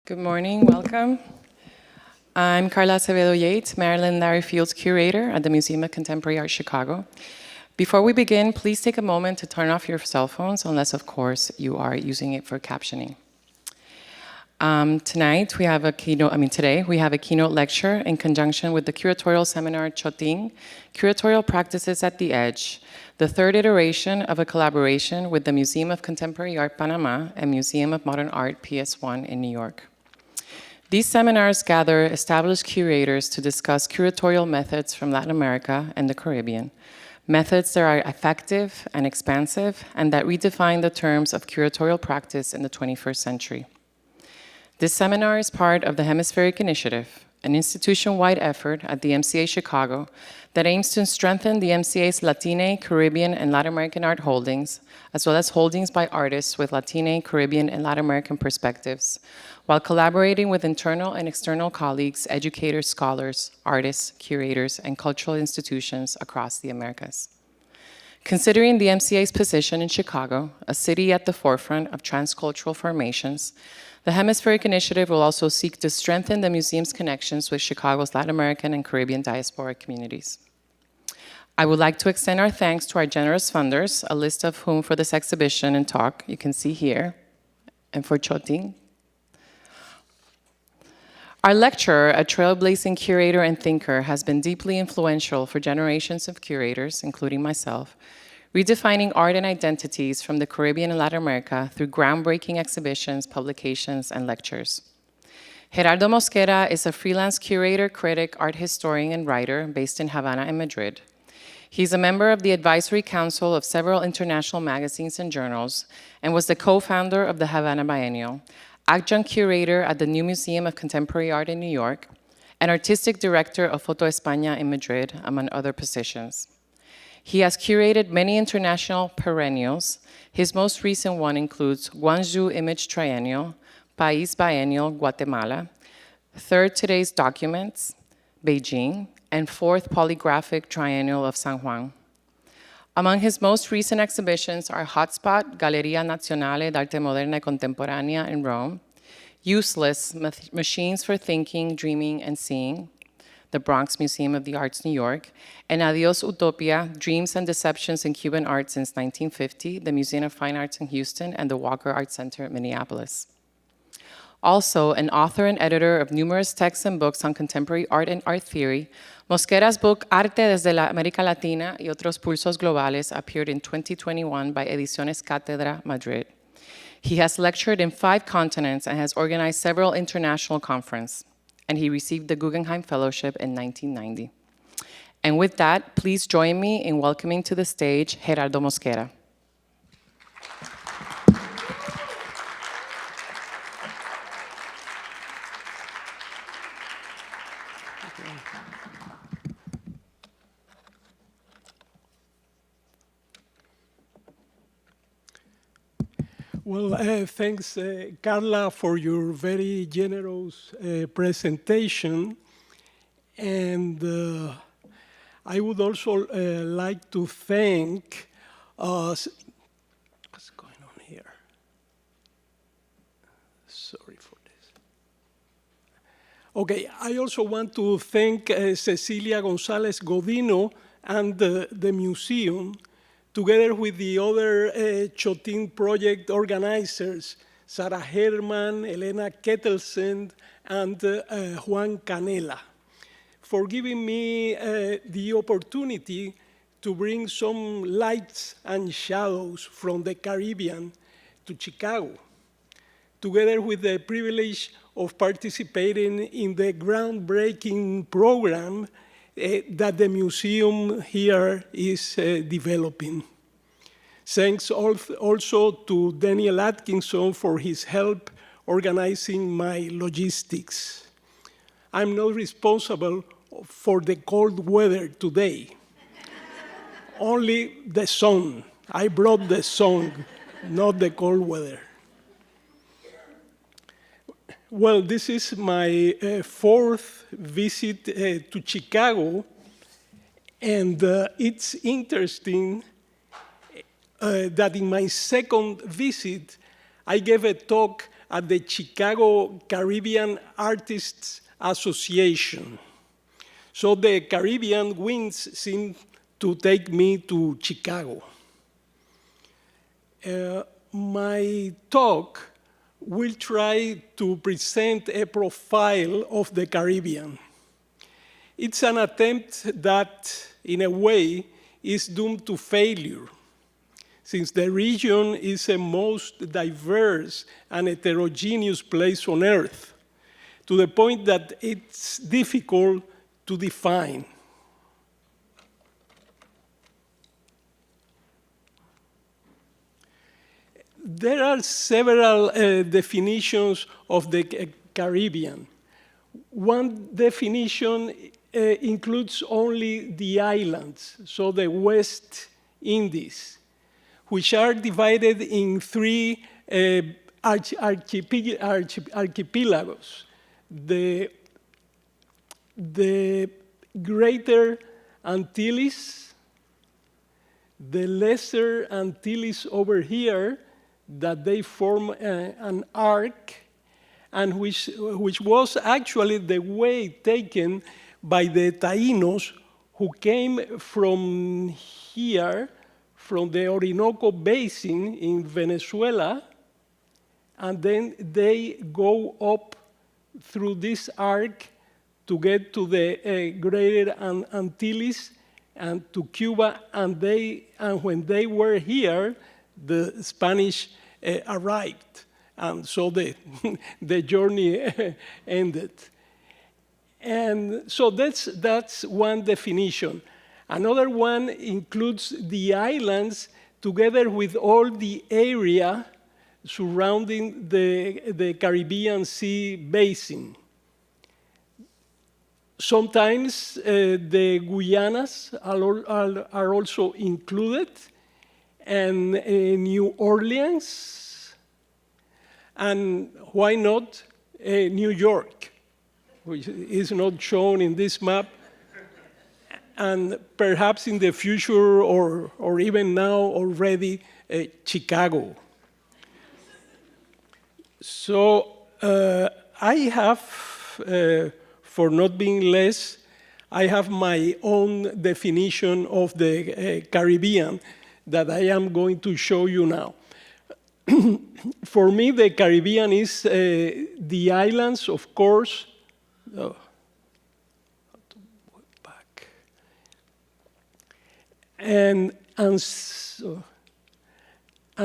Good morning, welcome. I'm Carla Acevedo Yates, Marilyn Larry Fields Curator at the Museum of Contemporary Art, Chicago. Before we begin, please take a moment to turn off your cell phones, unless, of course, you are using it for captioning. Today, we have a keynote lecture in conjunction with the curatorial seminar Choting, Curatorial Practices at the Edge, the third iteration of a collaboration with the Museum of Contemporary Art Panama and Museum of Modern Art PS1 in New York. These seminars gather established curators to discuss curatorial methods from Latin America and the Caribbean, methods that are effective and expansive and that redefine the terms of curatorial practice in the 21st century. This seminar is part of the Hemispheric Initiative, an institution-wide effort at the MCA Chicago that aims to strengthen the MCA's Latine, Caribbean, and Latin American art holdings, as well as holdings by artists with Latine, Caribbean, and Latin American perspectives, while collaborating with internal and external colleagues, educators, scholars, artists, curators, and cultural institutions across the Americas. Considering the MCA's position in Chicago, a city at the forefront of transcultural formations, the Hemispheric Initiative will also seek to strengthen the museum's connections with Chicago's Latin American and Caribbean diaspora communities. I would like to extend our thanks to our generous funders, a list of whom for this exhibition and talk you can see here, and for Choting. Our lecturer, a trailblazing curator and thinker, has been deeply influential for generations of curators, including myself, redefining art and identities from the Caribbean and Latin America through groundbreaking exhibitions, publications, and lectures. Gerardo Mosquera is a freelance curator, critic, art historian, and writer based in Havana and Madrid. He's a member of the advisory council of several international magazines and journals, and was the co-founder of the Havana Biennial, adjunct curator at the New Museum of Contemporary Art in New York, and artistic director of Foto España in Madrid, among other positions. He has curated many international perennials. His most recent one includes Guangzhou Image Triennial, País Biennial, Guatemala, Third Today's Documents, Beijing, and Fourth Polygraphic Triennial of San Juan. Among his most recent exhibitions are Hotspot, Galleria Nazionale d'Arte Moderna e Contemporanea in Rome, Useless, Machines for Thinking, Dreaming, and Seeing, the Bronx Museum of the Arts, New York, and Adios Utopia, Dreams and Deceptions in Cuban Art since 1950, the Museum of Fine Arts in Houston, and the Walker Art Center in Minneapolis. Also, an author and editor of numerous texts and books on contemporary art and art theory, Mosquera's book Arte desde la América Latina y otros pulsos globales appeared in 2021 by Ediciones Cátedra, Madrid. He has lectured in 5 continents and has organized several international conferences, and he received the Guggenheim Fellowship in 1990. And with that, please join me in welcoming to the stage Gerardo Mosquera. Well, thanks, Carla, for your very generous presentation. And I would also like to thank what's going on here? Sorry for this. Okay, I also want to thank Cecilia González Godino and the museum, together with the other Choting project organizers, Sarah Herman, Elena Kettelsen, and Juan Canela, for giving me the opportunity to bring some lights and shadows from the Caribbean to Chicago, together with the privilege of participating in the groundbreaking program that the museum here is developing. Thanks also to Daniel Atkinson for his help organizing my logistics. I'm not responsible for the cold weather today, only the sun. I brought the sun, not the cold weather. Well, this is my 4th visit to Chicago, and it's interesting that in my 2nd visit, I gave a talk at the Chicago Caribbean Artists Association. So the Caribbean winds seem to take me to Chicago. My talk will try to present a profile of the Caribbean. It's an attempt that, in a way, is doomed to failure, since the region is a most diverse and heterogeneous place on Earth, to the point that it's difficult to define. There are several definitions of the Caribbean. One definition includes only the islands, so the West Indies, which are divided in three archipelagos. The Greater Antilles, the Lesser Antilles over here, that they form an arc, and which was actually the way taken by the Taínos who came from here, from the Orinoco Basin in Venezuela, and then they go up through this arc to get to the Greater Antilles and to Cuba, and when they were here, the Spanish arrived, and so the journey ended. And so that's one definition. Another one includes the islands together with all the area surrounding the Caribbean Sea basin. Sometimes the Guyanas are also included, and New Orleans, and why not New York, which is not shown in this map, and perhaps in the future or even now already Chicago. So I have, for not being less, I have my own definition of the Caribbean that I am going to show you now. For me, the Caribbean is the islands, of course. And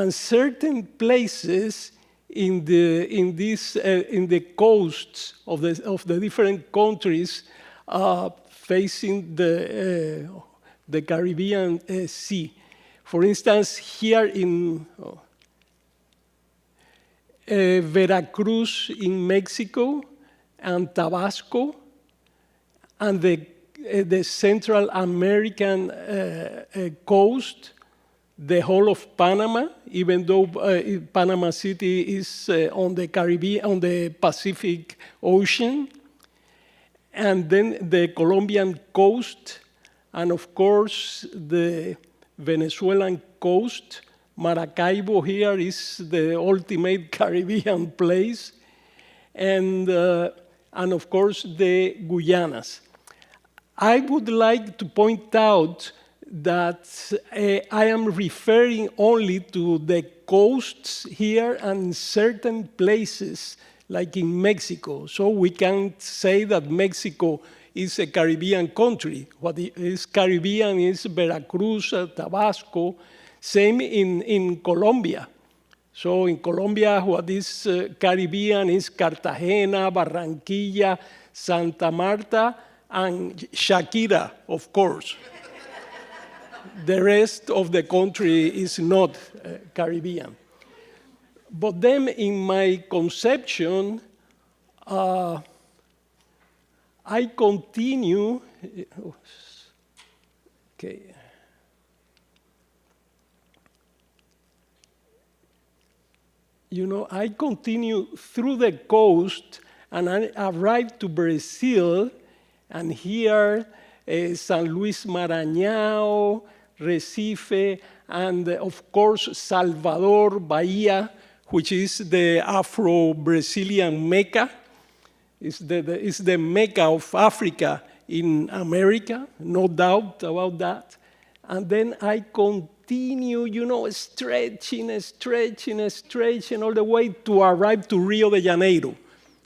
certain places in the coasts of the different countries facing the Caribbean Sea. For instance, here in Veracruz in Mexico and Tabasco, and the Central American coast, the whole of Panama, even though Panama City is on the Caribbean, on the Pacific Ocean, and then the Colombian coast, and of course the Venezuelan coast. Maracaibo here is the ultimate Caribbean place, and of course the Guyanas. I would like to point out that I am referring only to the coasts here and certain places, like in Mexico. So we can't say that Mexico is a Caribbean country. What is Caribbean is Veracruz, Tabasco, same in Colombia. So in Colombia, what is Caribbean is Cartagena, Barranquilla, Santa Marta, and Shakira, of course. The rest of the country is not Caribbean. But then in my conception, I continue, okay. You know, I continue through the coast and I arrive to Brazil, and here San Luis Maranhão, Recife, and of course Salvador, Bahia, which is the Afro-Brazilian Mecca. It's the Mecca of Africa in America, no doubt about that. And then I continue, stretching all the way to arrive to Rio de Janeiro.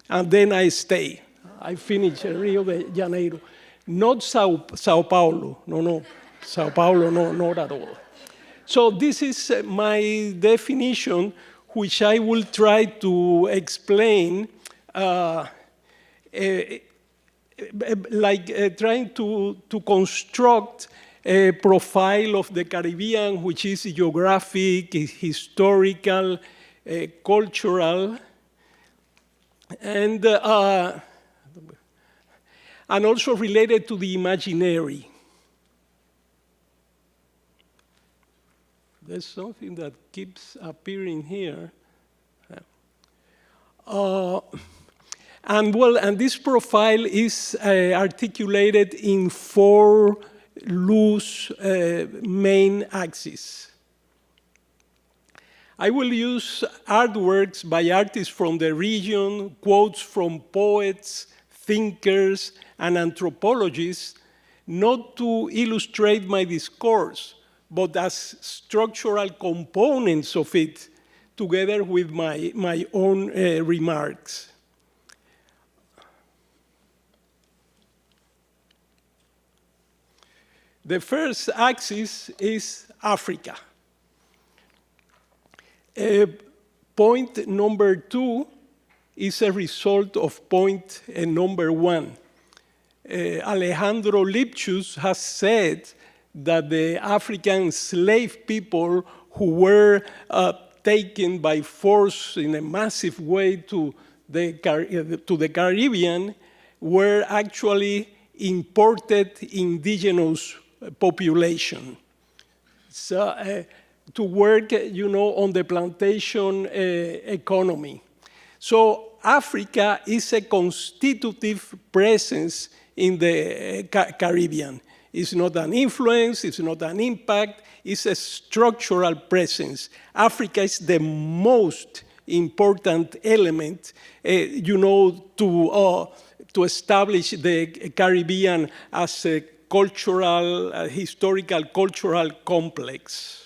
And then I stay. I finish Rio de Janeiro. Not Sao Paulo, no. Sao Paulo, no, not at all. So this is my definition, which I will try to explain trying to construct a profile of the Caribbean, which is geographic, historical, cultural, and also related to the imaginary. There's something that keeps appearing here. And this profile is articulated in 4 loose main axes. I will use artworks by artists from the region, quotes from poets, thinkers, and anthropologists, not to illustrate my discourse, but as structural components of it, together with my own remarks. The first axis is Africa. Point number 2 is a result of point number 1. Alejandro Lipchus has said that the African slave people who were taken by force in a massive way to the Caribbean were actually imported indigenous population. So, to work, on the plantation economy. So Africa is a constitutive presence in the Caribbean. It's not an influence, it's not an impact, it's a structural presence. Africa is the most important element, to establish the Caribbean as a cultural, historical cultural complex.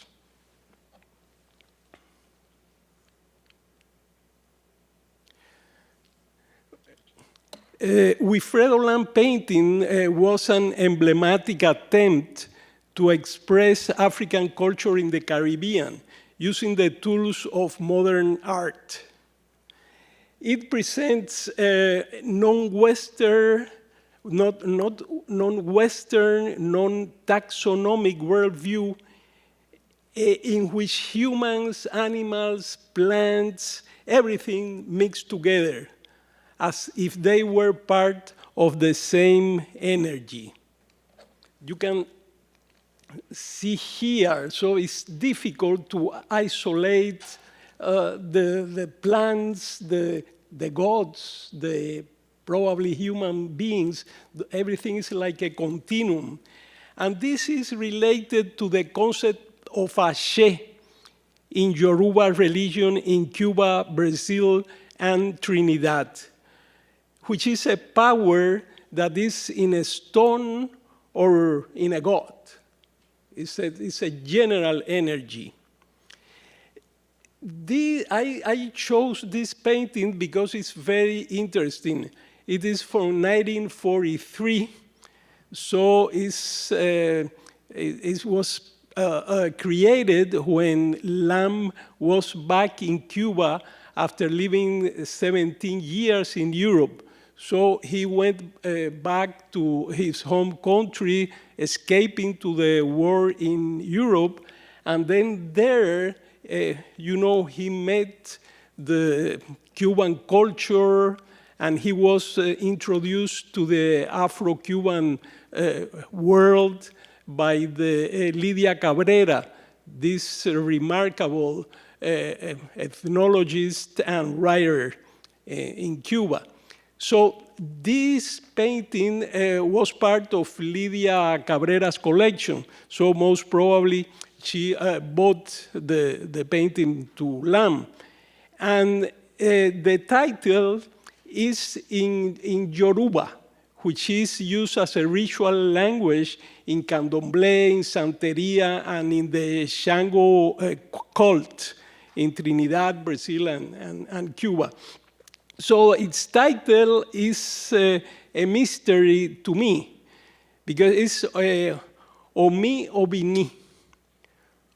Wilfredo Lam painting was an emblematic attempt to express African culture in the Caribbean using the tools of modern art. It presents non-Western, non-taxonomic worldview in which humans, animals, plants, everything mixed together, as if they were part of the same energy. You can see here, so it's difficult to isolate the plants, the gods, the probably human beings. Everything is like a continuum. And this is related to the concept of Ashe in Yoruba religion in Cuba, Brazil, and Trinidad, which is a power that is in a stone or in a god. It's a general energy. I chose this painting because it's very interesting. It is from 1943, so it was created when Lam was back in Cuba after living 17 years in Europe. So he went back to his home country, escaping to the war in Europe, and then there, he met the Cuban culture, and he was introduced to the Afro-Cuban world by the Lidia Cabrera, this remarkable ethnologist and writer in Cuba. So this painting was part of Lidia Cabrera's collection. So most probably she bought the painting to Lam. And the title is in Yoruba, which is used as a ritual language in Candomblé, in Santeria, and in the Shango cult in Trinidad, Brazil, and Cuba. So its title is a mystery to me, because it's Omi Obini.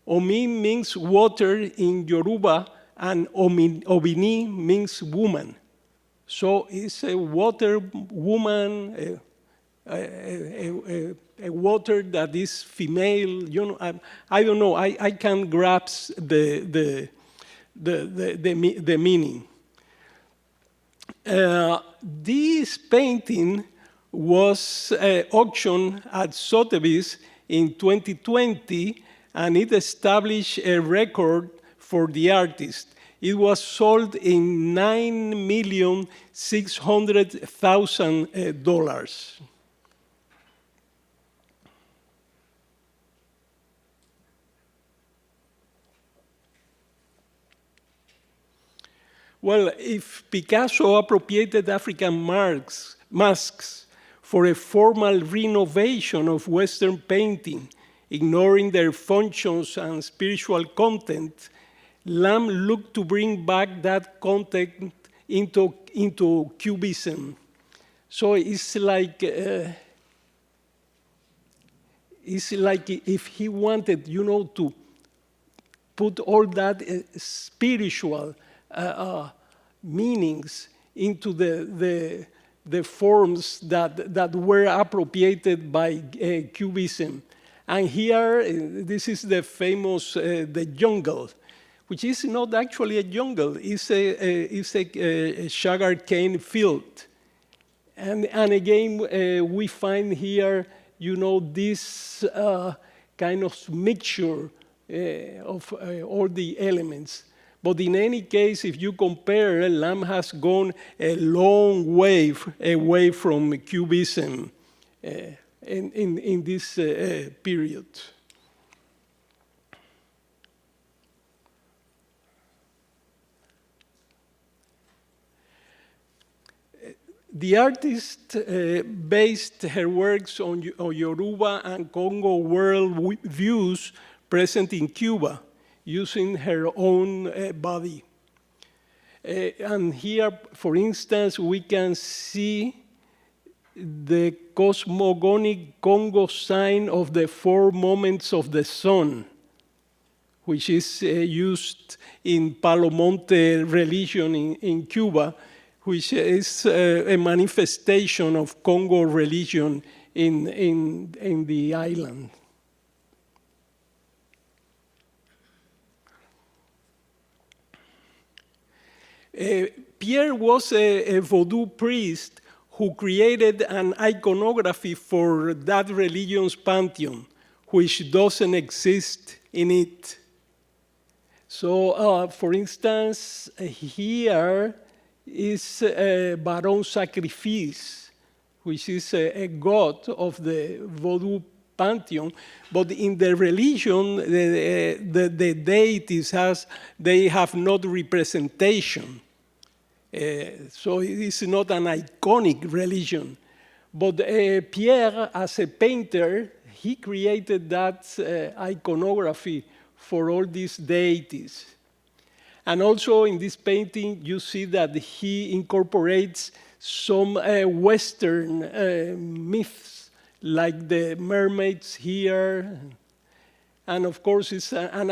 Omi means water in Yoruba, and Obini means woman. So it's a water woman, a water that is female. You know, I don't know. I can't grasp the meaning. This painting was auctioned at Sotheby's in 2020, and it established a record for the artist. It was sold in $9,600,000. Well, if Picasso appropriated African masks for a formal renovation of Western painting, ignoring their functions and spiritual content, Lam looked to bring back that content into Cubism. So it's like if he wanted, you know, to put all that spiritual meanings into the forms that were appropriated by Cubism. And here, this is the famous the jungle, which is not actually a jungle. It's a sugarcane field. And again, we find here, you know, this kind of mixture of all the elements. But in any case, if you compare, Lam has gone a long way away from Cubism in this period. The artist based her works on Yoruba and Congo world views present in Cuba, using her own body. And here, for instance, we can see the cosmogonic Congo sign of the 4 moments of the sun, which is used in Palo Monte religion in Cuba, which is a manifestation of Congo religion in the island. Pierre was a Vodou priest who created an iconography for that religion's pantheon, which doesn't exist in it. So, for instance, here is Baron Sacrifice, which is a god of the Vodou pantheon, but in the religion, the deities they have not representation. So it is not an iconic religion. But Pierre, as a painter, he created that iconography for all these deities. And also in this painting, you see that he incorporates some Western myths, like the mermaids here. And of course, it's an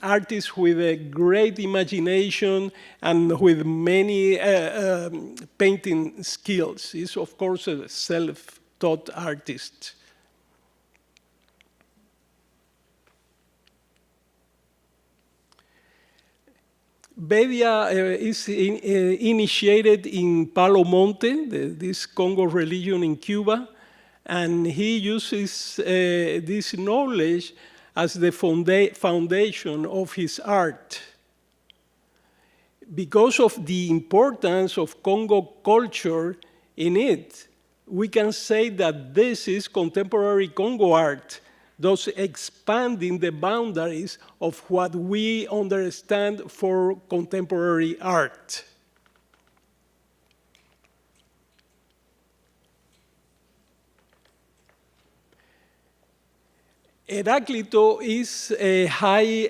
artist with a great imagination and with many painting skills. He's, of course, a self-taught artist. Bedia is initiated in Palo Monte, this Congo religion in Cuba, and he uses this knowledge as the foundation of his art. Because of the importance of Congo culture in it, we can say that this is contemporary Congo art, thus expanding the boundaries of what we understand for contemporary art. Heráclito is a high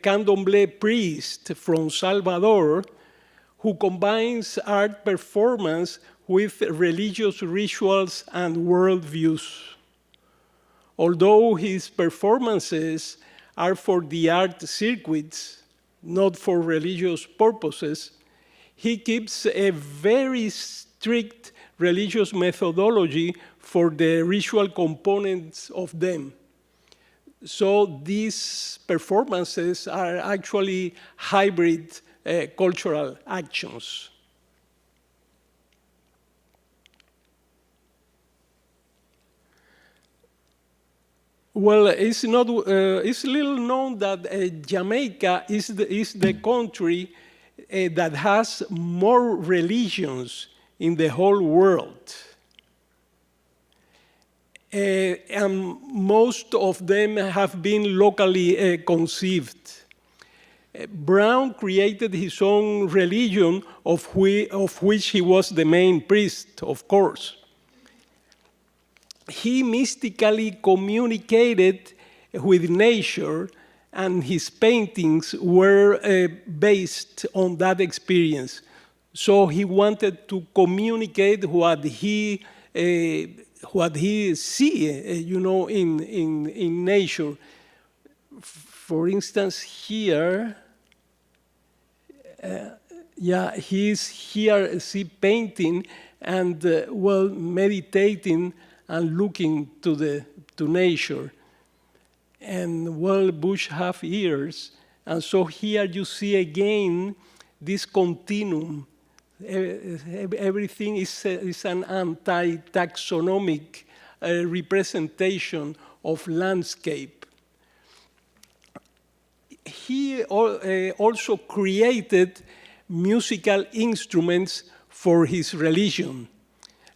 candomblé priest from Salvador who combines art performance with religious rituals and worldviews. Although his performances are for the art circuits, not for religious purposes, he keeps a very strict religious methodology for the ritual components of them. So these performances are actually hybrid cultural actions. Well, it's little known that Jamaica is the country that has more religions in the whole world. And most of them have been locally conceived. Brown created his own religion, of which he was the main priest, of course. He mystically communicated with nature, and his paintings were based on that experience. So he wanted to communicate what he see, in nature. For instance, here, he's here painting and meditating and looking to nature. And bush have ears, and so here you see again this continuum. Everything is an anti-taxonomic representation of landscape. He also created musical instruments for his religion.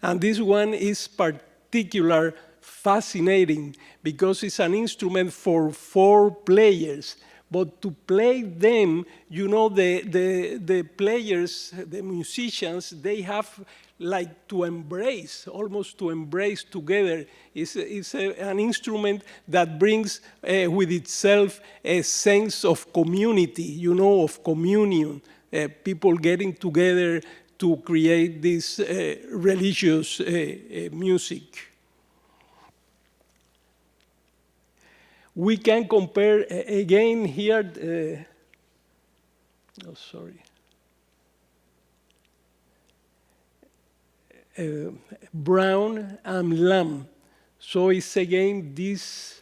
And this one is particularly fascinating because it's an instrument for 4 players. But to play them, the players, the musicians, they have like to embrace, almost to embrace together. It's an instrument that brings with itself a sense of community, of communion, people getting together to create this religious music. We can compare again here, Brown and Lamb. So it's again this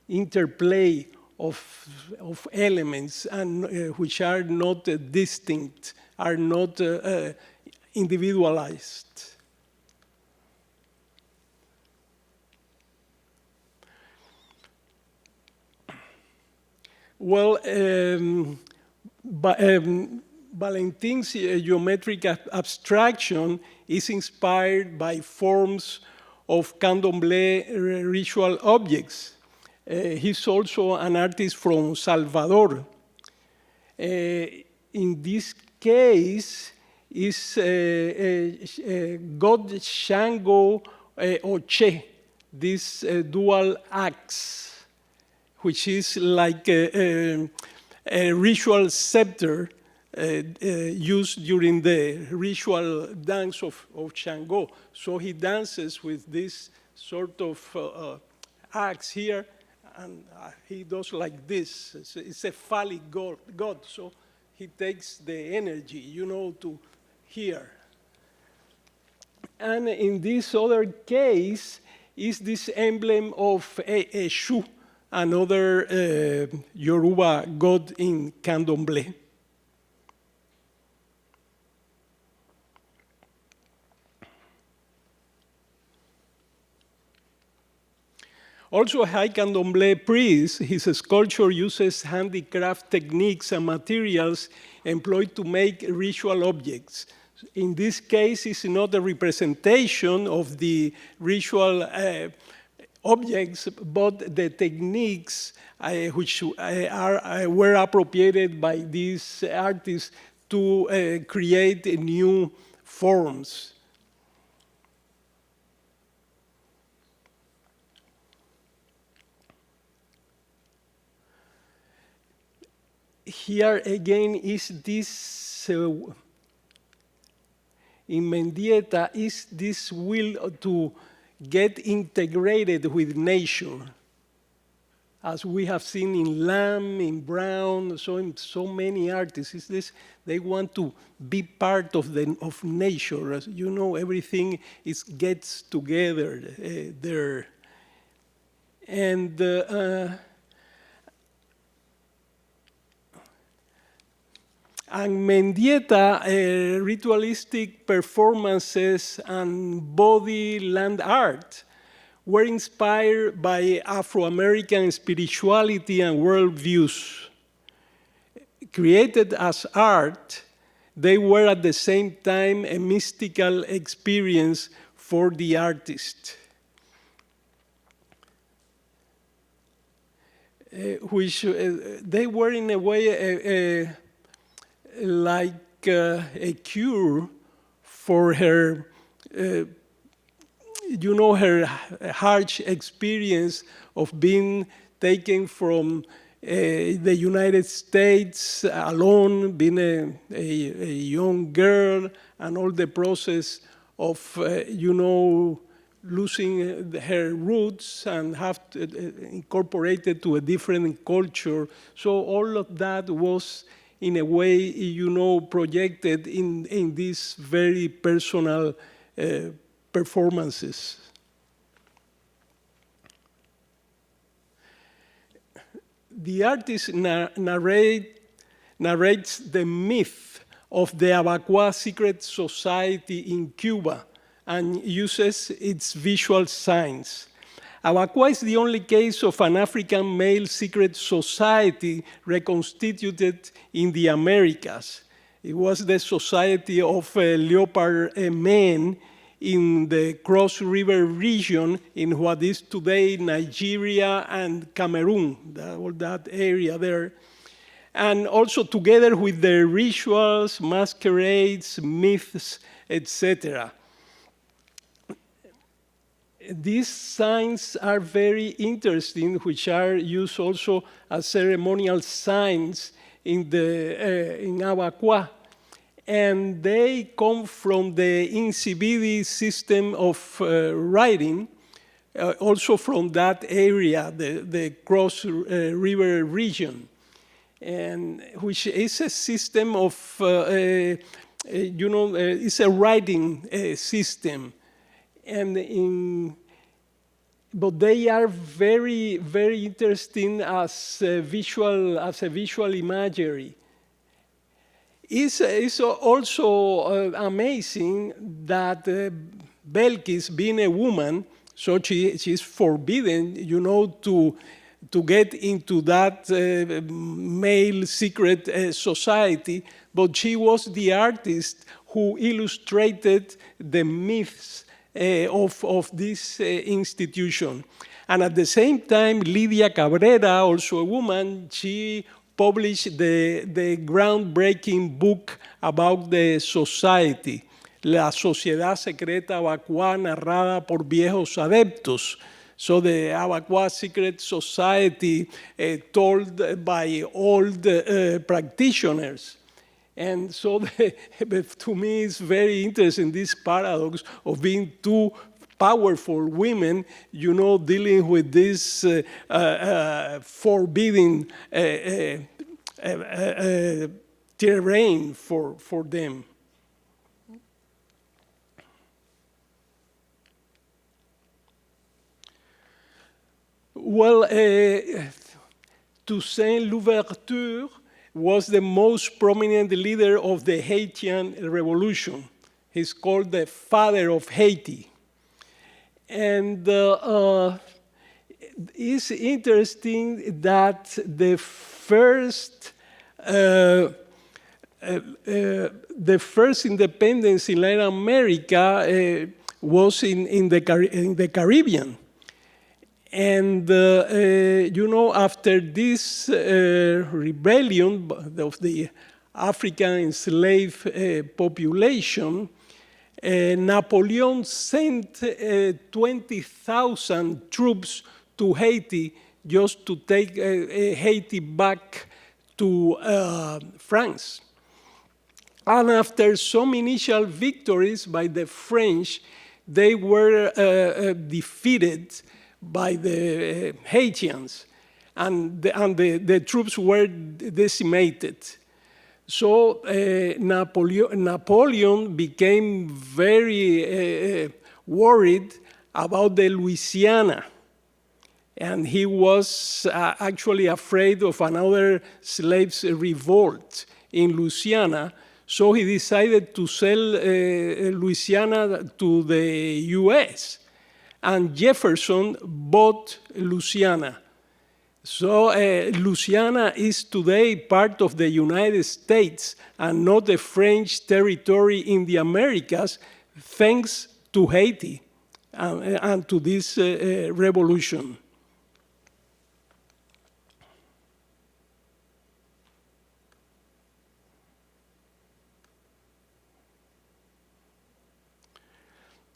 interplay of elements and which are not distinct, are not individualized. Well, Valentin's geometric abstraction is inspired by forms of candomblé ritual objects. He's also an artist from Salvador. In this case, is God Shango Oche, this dual axe, which is like a ritual scepter used during the ritual dance of Shango. So he dances with this sort of axe here, and he does like this. It's a phallic god, so he takes the energy, to here. And in this other case is this emblem of Eshu, another Yoruba god in Candomblé. Also, a high Candomblé priest, his sculpture uses handicraft techniques and materials employed to make ritual objects. In this case, it's not a representation of the ritual objects, but the techniques which were appropriated by these artists to create new forms. Here again is this, in Mendieta, is this will to get integrated with nature, as we have seen in Lamb, in Brown, in so many artists. Is this, they want to be part of nature. As you know, everything gets together there. And Mendieta, ritualistic performances and body land art were inspired by Afro-American spirituality and worldviews. Created as art, they were at the same time a mystical experience for the artist, which they were in a way like a cure for her, her harsh experience of being taken from the United States alone, being a young girl, and all the process of, losing her roots and have to, incorporated to a different culture. So all of that was, in a way, projected in these very personal performances. The artist narrates the myth of the Abacuá secret society in Cuba and uses its visual signs. Abacuá is the only case of an African male secret society reconstituted in the Americas. It was the society of leopard men in the Cross River region in what is today Nigeria and Cameroon, all that area there. And also together with their rituals, masquerades, myths, etc. These signs are very interesting, which are used also as ceremonial signs in Abacuá. And they come from the Insibidi system of writing, also from that area, the Cross River region, and which is a system of, it's a writing system. But they are very, very interesting as a visual imagery. It's also amazing that Belkis, being a woman, so she's forbidden, to get into that male secret society, but she was the artist who illustrated the myths of this institution. And at the same time, Lidia Cabrera, also a woman, she published the groundbreaking book about the society, La Sociedad Secreta Abacuá, narrada por viejos adeptos. So the Abacuá Secret Society told by old practitioners. And so to me it's very interesting, this paradox of being two powerful women, dealing with this forbidden terrain for them. Well, Toussaint Louverture was the most prominent leader of the Haitian Revolution. He's called the father of Haiti. And it's interesting that the first independence in Latin America was in the Caribbean. And, after this rebellion of the African enslaved population, Napoleon sent 20,000 troops to Haiti just to take Haiti back to France. And after some initial victories by the French, they were defeated by the Haitians, and the troops were decimated. So Napoleon became very worried about the Louisiana, and he was actually afraid of another slaves revolt in Louisiana. So he decided to sell Louisiana to the US, and Jefferson bought Louisiana. So Louisiana is today part of the United States and not a French territory in the Americas, thanks to Haiti and to this revolution.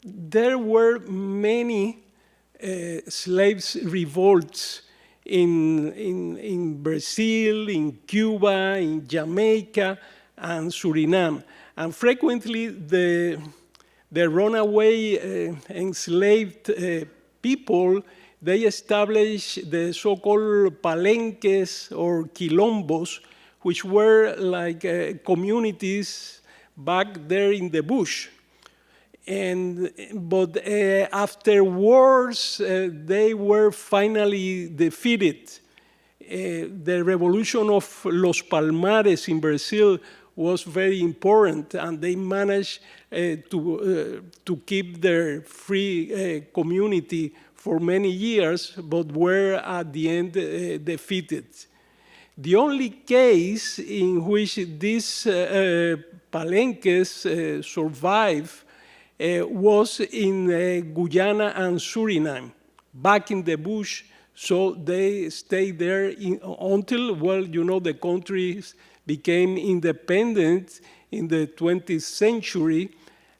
There were many slaves revolts in Brazil, in Cuba, in Jamaica, and Suriname. And frequently the runaway enslaved people, they established the so-called palenques or quilombos, which were like communities back there in the bush. But after wars, they were finally defeated. The revolution of Los Palmares in Brazil was very important, and they managed to keep their free community for many years, but were at the end defeated. The only case in which these palenques survived was in Guyana and Suriname, back in the bush. So they stayed there until, well, the countries became independent in the 20th century.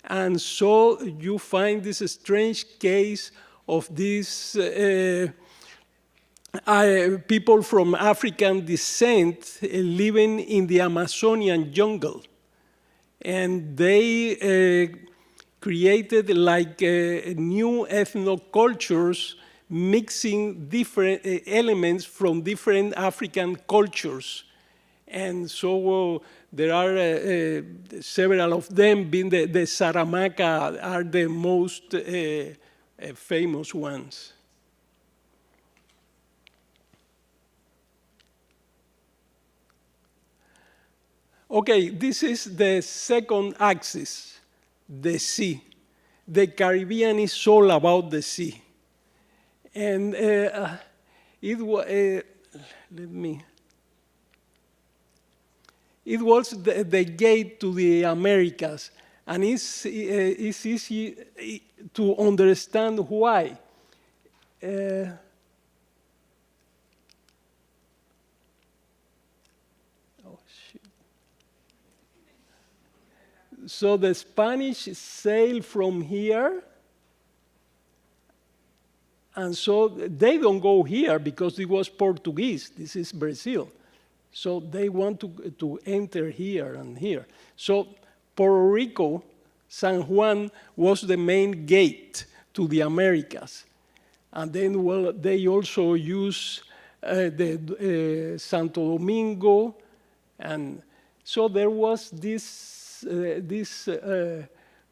And so you find this strange case of these people from African descent living in the Amazonian jungle. And they created like new ethnocultures, mixing different elements from different African cultures. And so there are several of them, being the Saramaka are the most famous ones. Okay, this is the second axis, the sea. The Caribbean is all about the sea. And it was the gate to the Americas, and it's easy to understand why. So the Spanish sailed from here, and so they don't go here because it was Portuguese. This is Brazil. So they want to enter here and here. So Puerto Rico, San Juan, was the main gate to the Americas. And then, well, they also use the Santo Domingo. And so there was this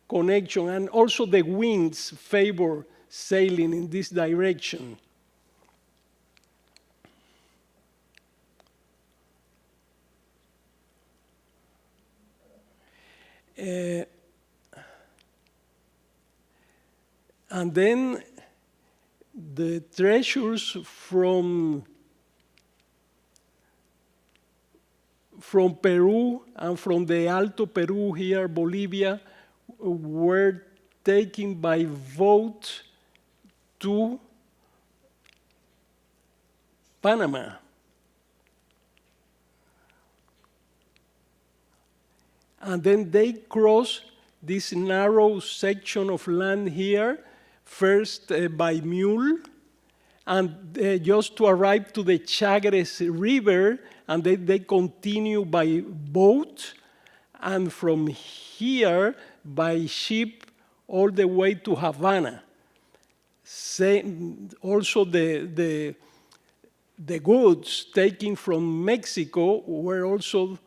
connection, and also the winds favor sailing in this direction. And then the treasures from Peru and from the Alto Peru here, Bolivia, were taken by boat to Panama. And then they cross this narrow section of land here, first by mule, and just to arrive to the Chagres River, and then they continue by boat, and from here by ship all the way to Havana. Also, the goods taken from Mexico were also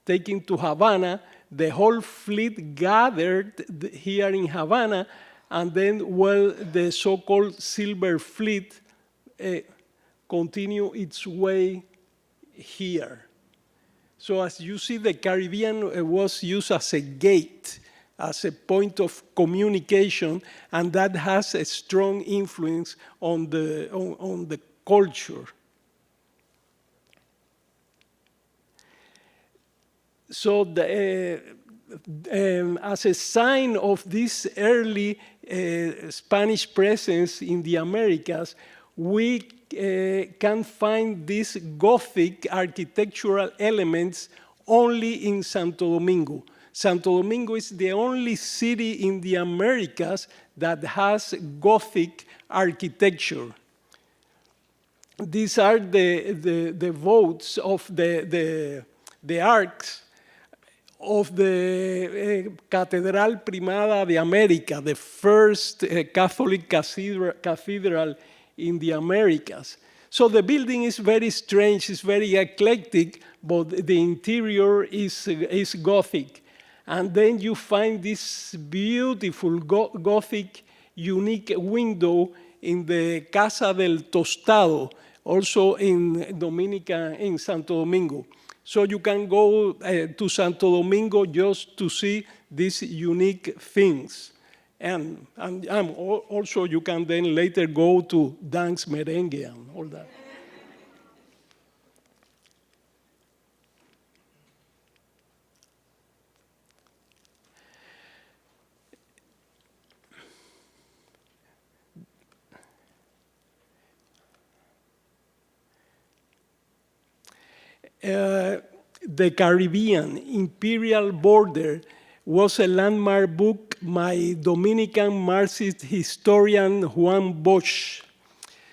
taken to Havana. The whole fleet gathered here in Havana, and then, well, the so-called Silver Fleet continue its way here. So as you see, the Caribbean was used as a gate, as a point of communication, and that has a strong influence on the culture. So as a sign of this early Spanish presence in the Americas, we can find these Gothic architectural elements only in Santo Domingo. Santo Domingo is the only city in the Americas that has Gothic architecture. These are the votes of the arcs of the Catedral Primada de América, the first Catholic cathedral in the Americas. So the building is very strange, it's very eclectic, but the interior is Gothic. And then you find this beautiful Gothic unique window in the Casa del Tostado, also in Santo Domingo. So you can go to Santo Domingo just to see these unique things. And also you can then later go to dance merengue and all that. The Caribbean Imperial Border was a landmark book by Dominican Marxist historian Juan Bosch.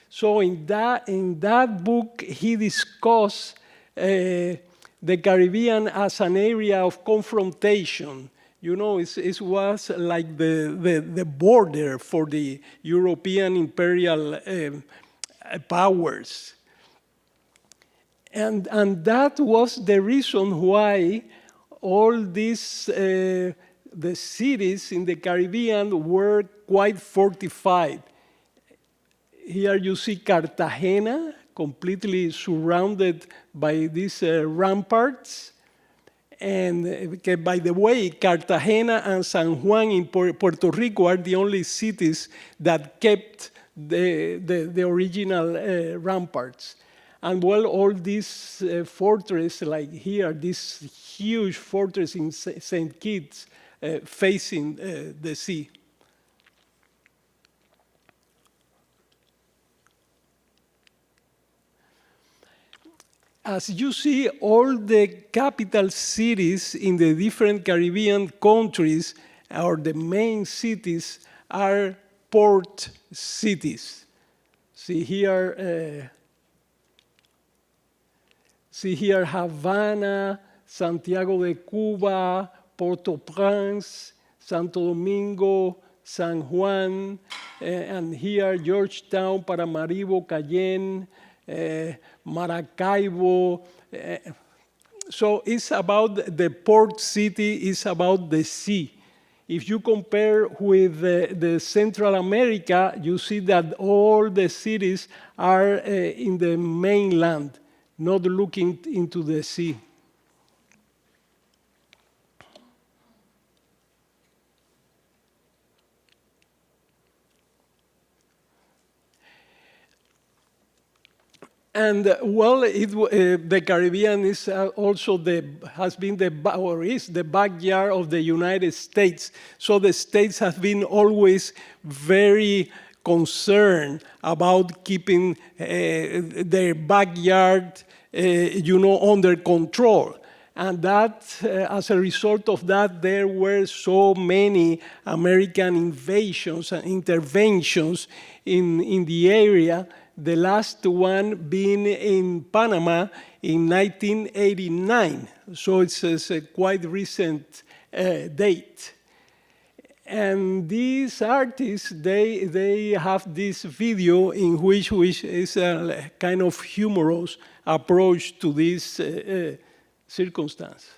So in that book, he discussed the Caribbean as an area of confrontation. You know, it was like the border for the European imperial powers. And that was the reason why all these, the cities in the Caribbean were quite fortified. Here you see Cartagena, completely surrounded by these ramparts. And by the way, Cartagena and San Juan in Puerto Rico are the only cities that kept the original ramparts. And well, all these fortresses, like here, this huge fortress in St. Kitts facing the sea. As you see, all the capital cities in the different Caribbean countries, or the main cities, are port cities. See here, Havana, Santiago de Cuba, Port-au-Prince, Santo Domingo, San Juan, and here Georgetown, Paramaribo, Cayenne, Maracaibo. So it's about the port city, it's about the sea. If you compare with the Central America, you see that all the cities are in the mainland, not looking into the sea. And well, the Caribbean is also has been or is the backyard of the United States. So the states have been always very concerned about keeping their backyard, under control. And that, as a result of that, there were so many American invasions and interventions in the area, the last one being in Panama in 1989. So it's a quite recent date. And these artists, they have this video in which is a kind of humorous approach to this circumstance.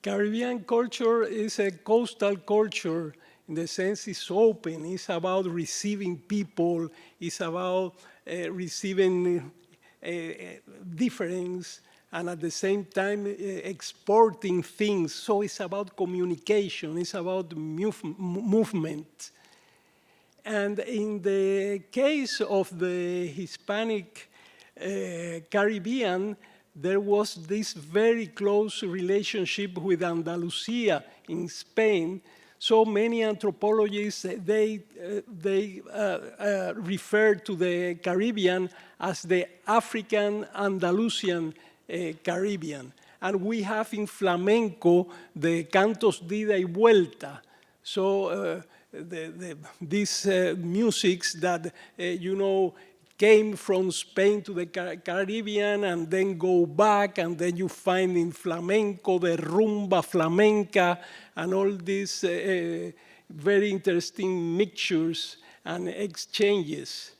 Caribbean culture is a coastal culture in the sense it's open, it's about receiving people, it's about receiving difference, and at the same time exporting things. So it's about communication, it's about movement. And in the case of the Hispanic Caribbean, there was this very close relationship with Andalusia in Spain. So many anthropologists, they refer to the Caribbean as the African Andalusian Caribbean. And we have in flamenco the cantos de ida y vuelta. So these musics that, came from Spain to the Caribbean and then go back, and then you find in flamenco the rumba flamenca and all these very interesting mixtures and exchanges.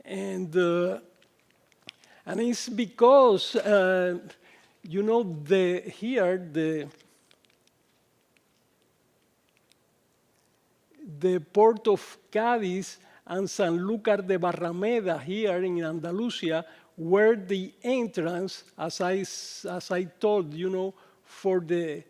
And it's because, the port of Cádiz and Sanlúcar de Barrameda here in Andalusia were the entrance, as I told, for the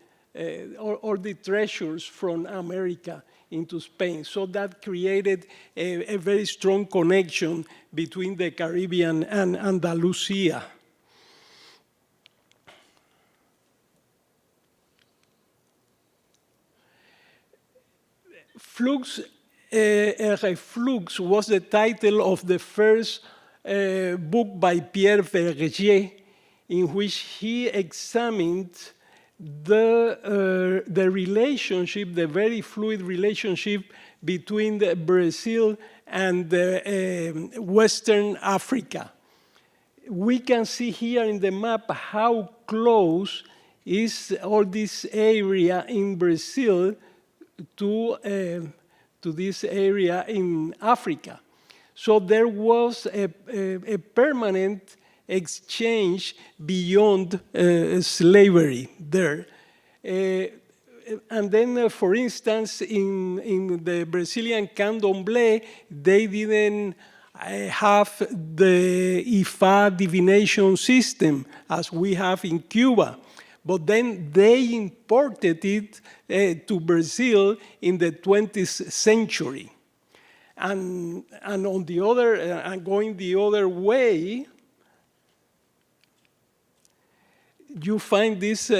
all the treasures from America into Spain. So that created a very strong connection between the Caribbean and Andalusia. Flux Reflux was the title of the first book by Pierre Verger, in which he examined the relationship, the very fluid relationship between Brazil and Western Africa. We can see here in the map how close is all this area in Brazil to this area in Africa. So there was a permanent exchange beyond slavery there. And then, for instance, in the Brazilian candomblé, they didn't have the Ifá divination system as we have in Cuba. But then they imported it to Brazil in the 20th century. And on the other, and going the other way, you find this,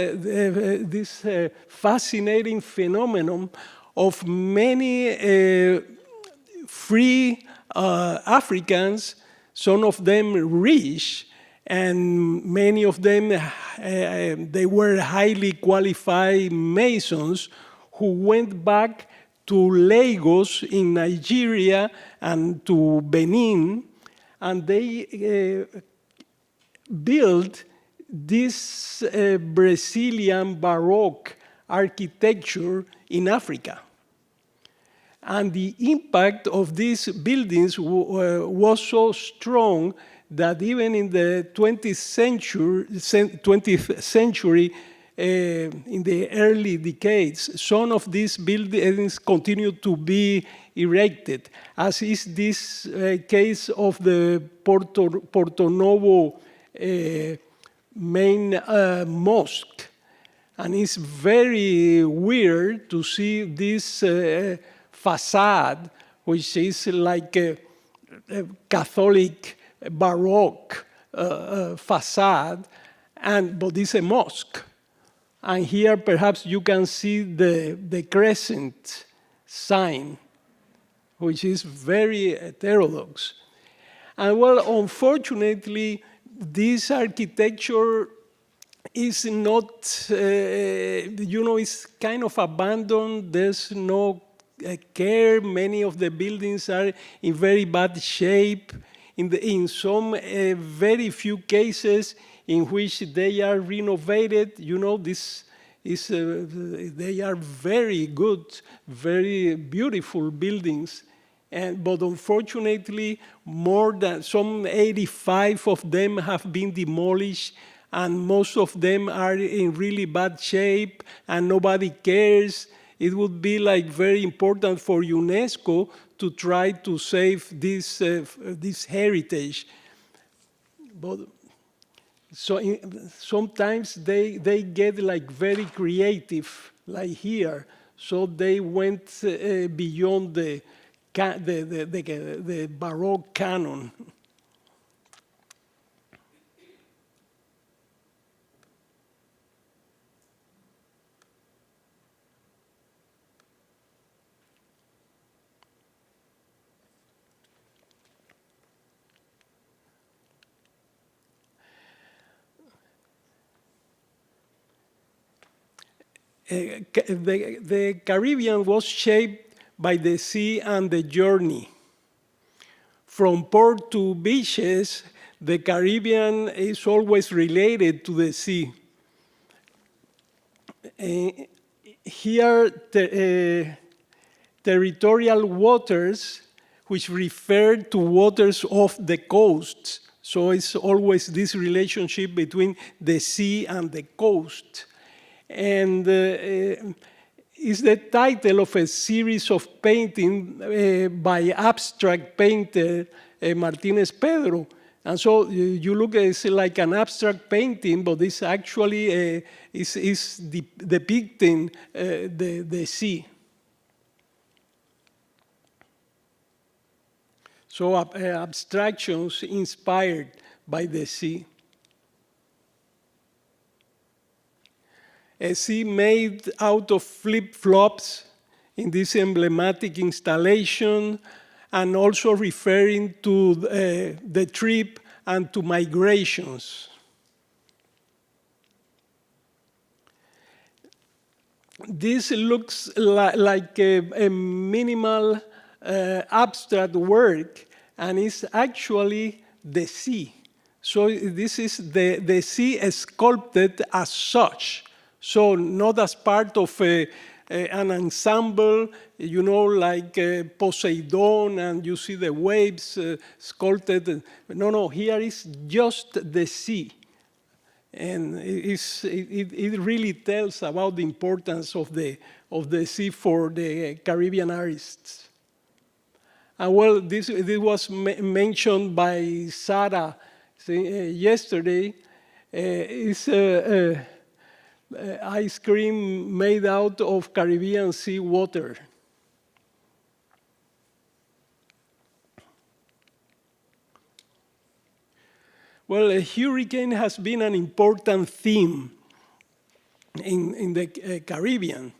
fascinating phenomenon of many free Africans, some of them rich, and many of them, they were highly qualified Masons who went back to Lagos in Nigeria and to Benin, and they built this Brazilian Baroque architecture in Africa. And the impact of these buildings was so strong that even in the 20th century, in the early decades, some of these buildings continued to be erected, as is this case of the Porto Novo main mosque. And it's very weird to see this facade, which is like a Catholic Baroque facade, but it's a mosque. And here perhaps you can see the crescent sign, which is very heterodox. And well, unfortunately, this architecture is not, it's kind of abandoned. There's no care. Many of the buildings are in very bad shape. In some very few cases in which they are renovated, they are very good, very beautiful buildings. But unfortunately, more than some 85 of them have been demolished, and most of them are in really bad shape, and nobody cares. It would be like very important for UNESCO to try to save this heritage. But sometimes they get like very creative, like here. So they went beyond the Baroque canon. The Caribbean was shaped by the sea and the journey. From port to beaches, the Caribbean is always related to the sea. Here, territorial waters, which refer to waters off the coast. So it's always this relationship between the sea and the coast. And is the title of a series of paintings by abstract painter Martinez Pedro. And so you look, it's like an abstract painting, but it's actually is depicting the sea. So abstractions inspired by the sea. A sea made out of flip-flops in this emblematic installation, and also referring to the trip and to migrations. This looks like a minimal abstract work, and it's actually the sea. So this is the sea sculpted as such. So not as part of an ensemble, you know, like Poseidon, and you see the waves sculpted. No, here is just the sea. And it really tells about the importance of the sea for the Caribbean artists. And well, this was mentioned by Sarah yesterday. It's ice cream made out of Caribbean sea water. Well, a hurricane has been an important theme in the Caribbean.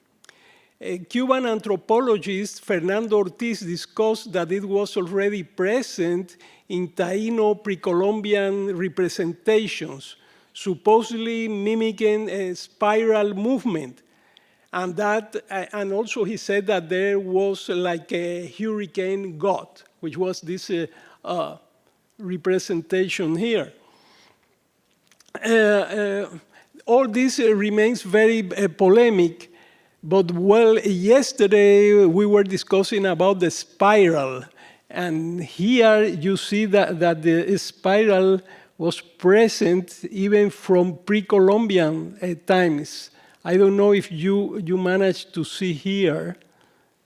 Cuban anthropologist Fernando Ortiz discussed that it was already present in Taíno pre-Columbian representations, supposedly mimicking a spiral movement. And also he said that there was like a hurricane god, which was this representation here. All this remains very polemic, but well, yesterday we were discussing about the spiral, and here you see that the spiral was present even from pre-Columbian times. I don't know if you managed to see here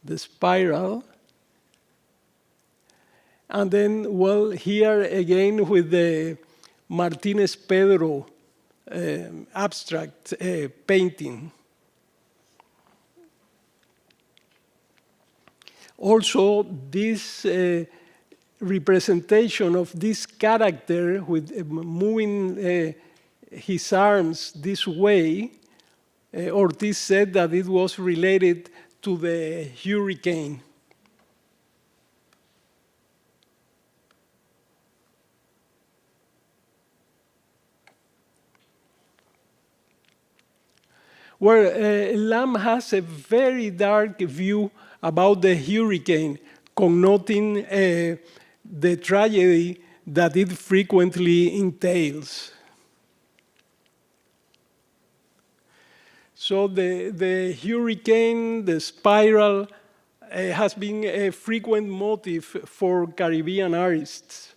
the spiral. And then, well, here again with the Martinez Pedro abstract painting. Also, this representation of this character with moving his arms this way, Ortiz said that it was related to the hurricane. Where Lam has a very dark view about the hurricane, connoting the tragedy that it frequently entails. So the hurricane, the spiral, has been a frequent motif for Caribbean artists.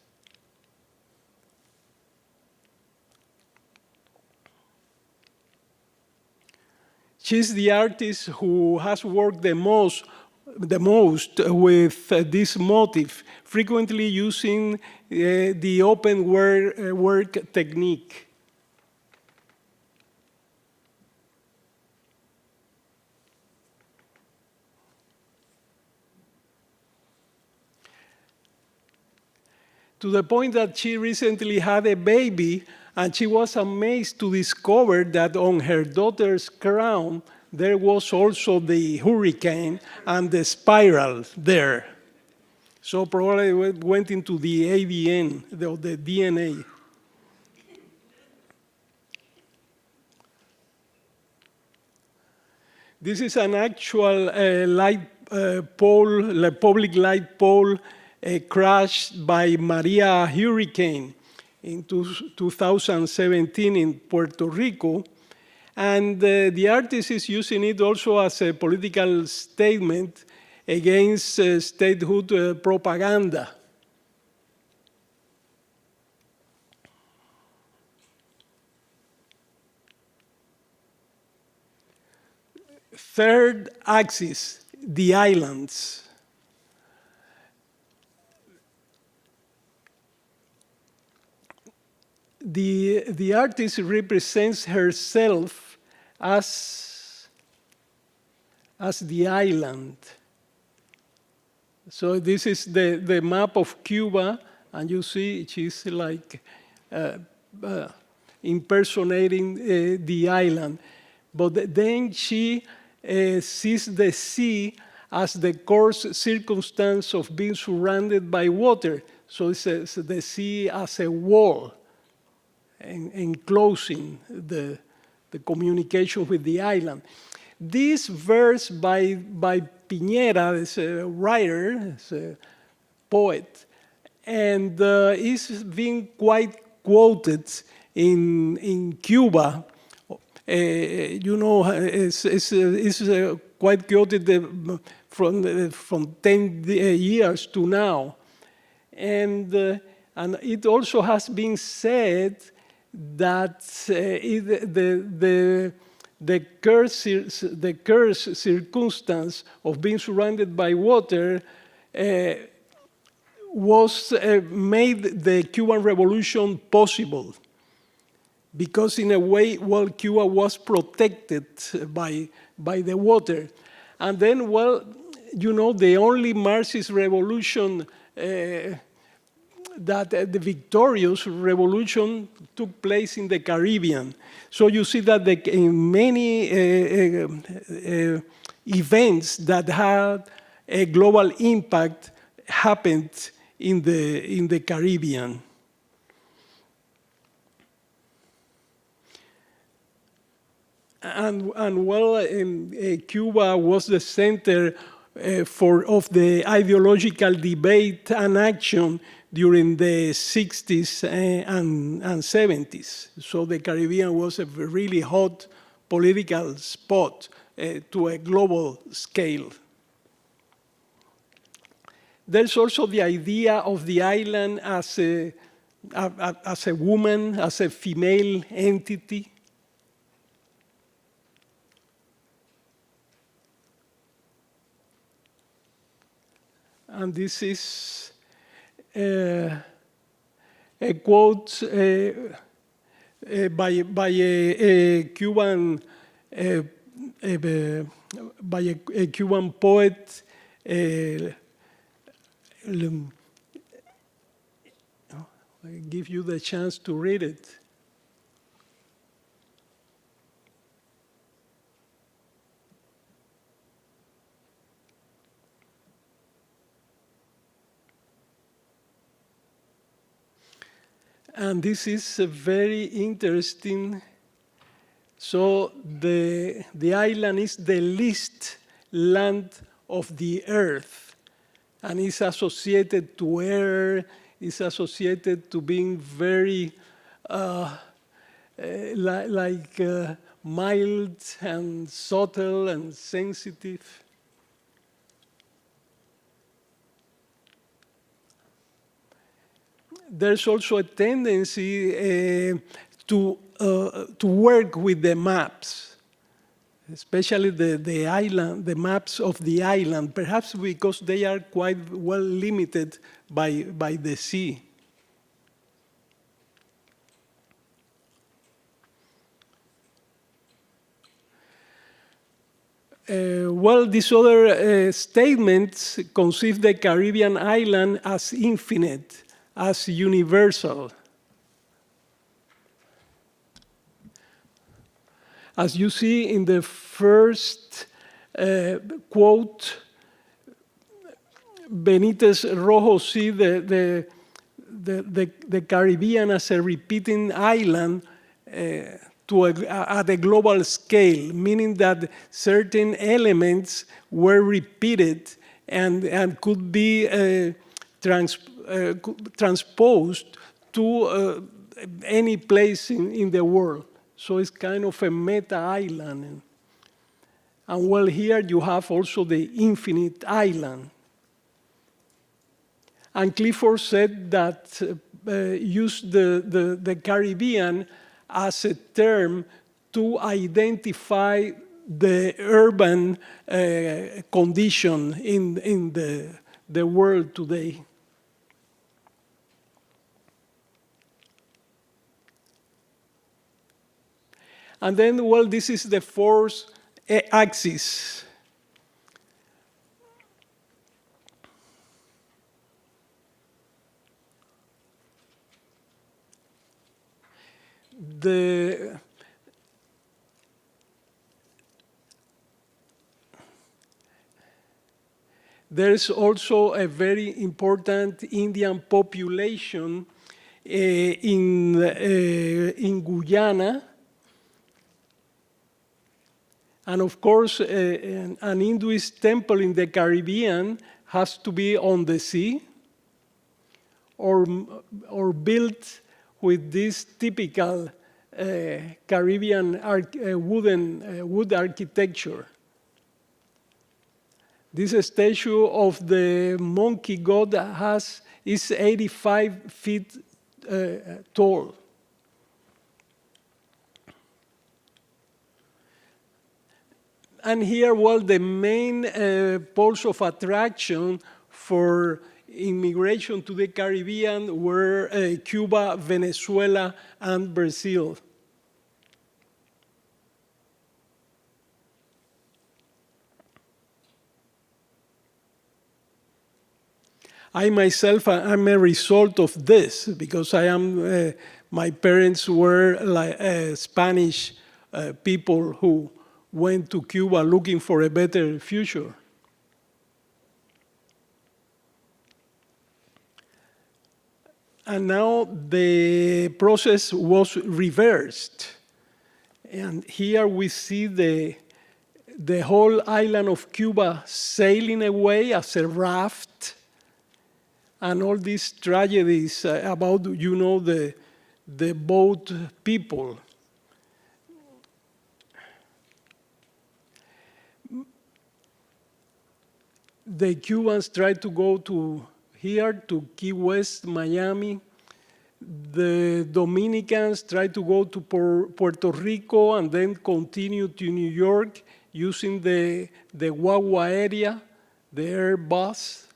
She's the artist who has worked the most with this motif, frequently using the open work technique. To the point that she recently had a baby, and she was amazed to discover that on her daughter's crown, there was also the hurricane and the spiral there. So probably it went into the ADN, the DNA. This is an actual public light pole crashed by Maria hurricane in 2017 in Puerto Rico. And the artist is using it also as a political statement against statehood propaganda. Third axis, the islands. The artist represents herself as the island. So this is the map of Cuba, and you see she's like impersonating the island. But then she sees the sea as the coarse circumstance of being surrounded by water. So it's the sea as a wall, enclosing the communication with the island. This verse by Piñera, is a writer, is a poet, and is being quite quoted in Cuba. You know, it's quite chaotic from 10 years to now. And it also has been said that the curse circumstance of being surrounded by water was made the Cuban Revolution possible, because in a way, well, Cuba was protected by the water. And then, well, you know, the only Marxist revolution that the victorious revolution took place in the Caribbean. So you see that in many events that had a global impact happened in the Caribbean. And well, Cuba was the center of the ideological debate and action during the 60s and 70s. So the Caribbean was a really hot political spot to a global scale. There's also the idea of the island as a woman, as a female entity. And this is a quote by a Cuban poet. I give you the chance to read it. And this is very interesting. So the island is the least land of the earth, and is associated to air, is associated to being very mild and subtle and sensitive. There's also a tendency to work with the maps, especially the maps of the island, perhaps because they are quite well limited by the sea. Well, these other statements conceive the Caribbean island as infinite, as universal. As you see in the first quote, Benitez Rojo see the Caribbean as a repeating island at a global scale, meaning that certain elements were repeated and could be transposed to any place in the world. So it's kind of a meta island. And well, here you have also the infinite island. And Clifford said that used the Caribbean as a term to identify the urban condition in the world today. And then, well, this is the fourth axis. There's also a very important Indian population in Guyana. And of course, an Hinduist temple in the Caribbean has to be on the sea or built with this typical Caribbean wood architecture. This statue of the monkey god is 85 feet tall. And here, well, the main poles of attraction for immigration to the Caribbean were Cuba, Venezuela, and Brazil. I myself am a result of this because my parents were like Spanish people who went to Cuba looking for a better future. And now the process was reversed. And here we see the whole island of Cuba sailing away as a raft, and all these tragedies about, the boat people. The Cubans tried to go to here, to Key West, Miami. The Dominicans tried to go to Puerto Rico and then continue to New York using the Guagua area, the Airbus,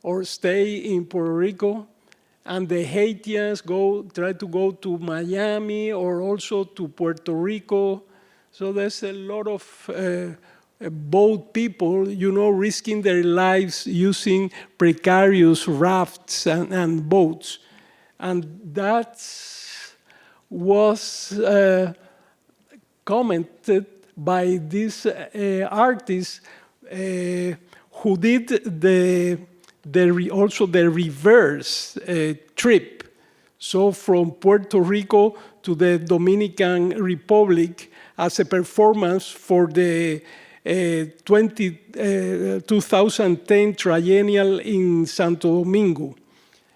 or stay in Puerto Rico. And the Haitians try to go to Miami or also to Puerto Rico. So there's a lot of boat people, risking their lives using precarious rafts and boats. And that was commented by this artist who did also the reverse trip. So from Puerto Rico to the Dominican Republic as a performance for the 2010 triennial in Santo Domingo.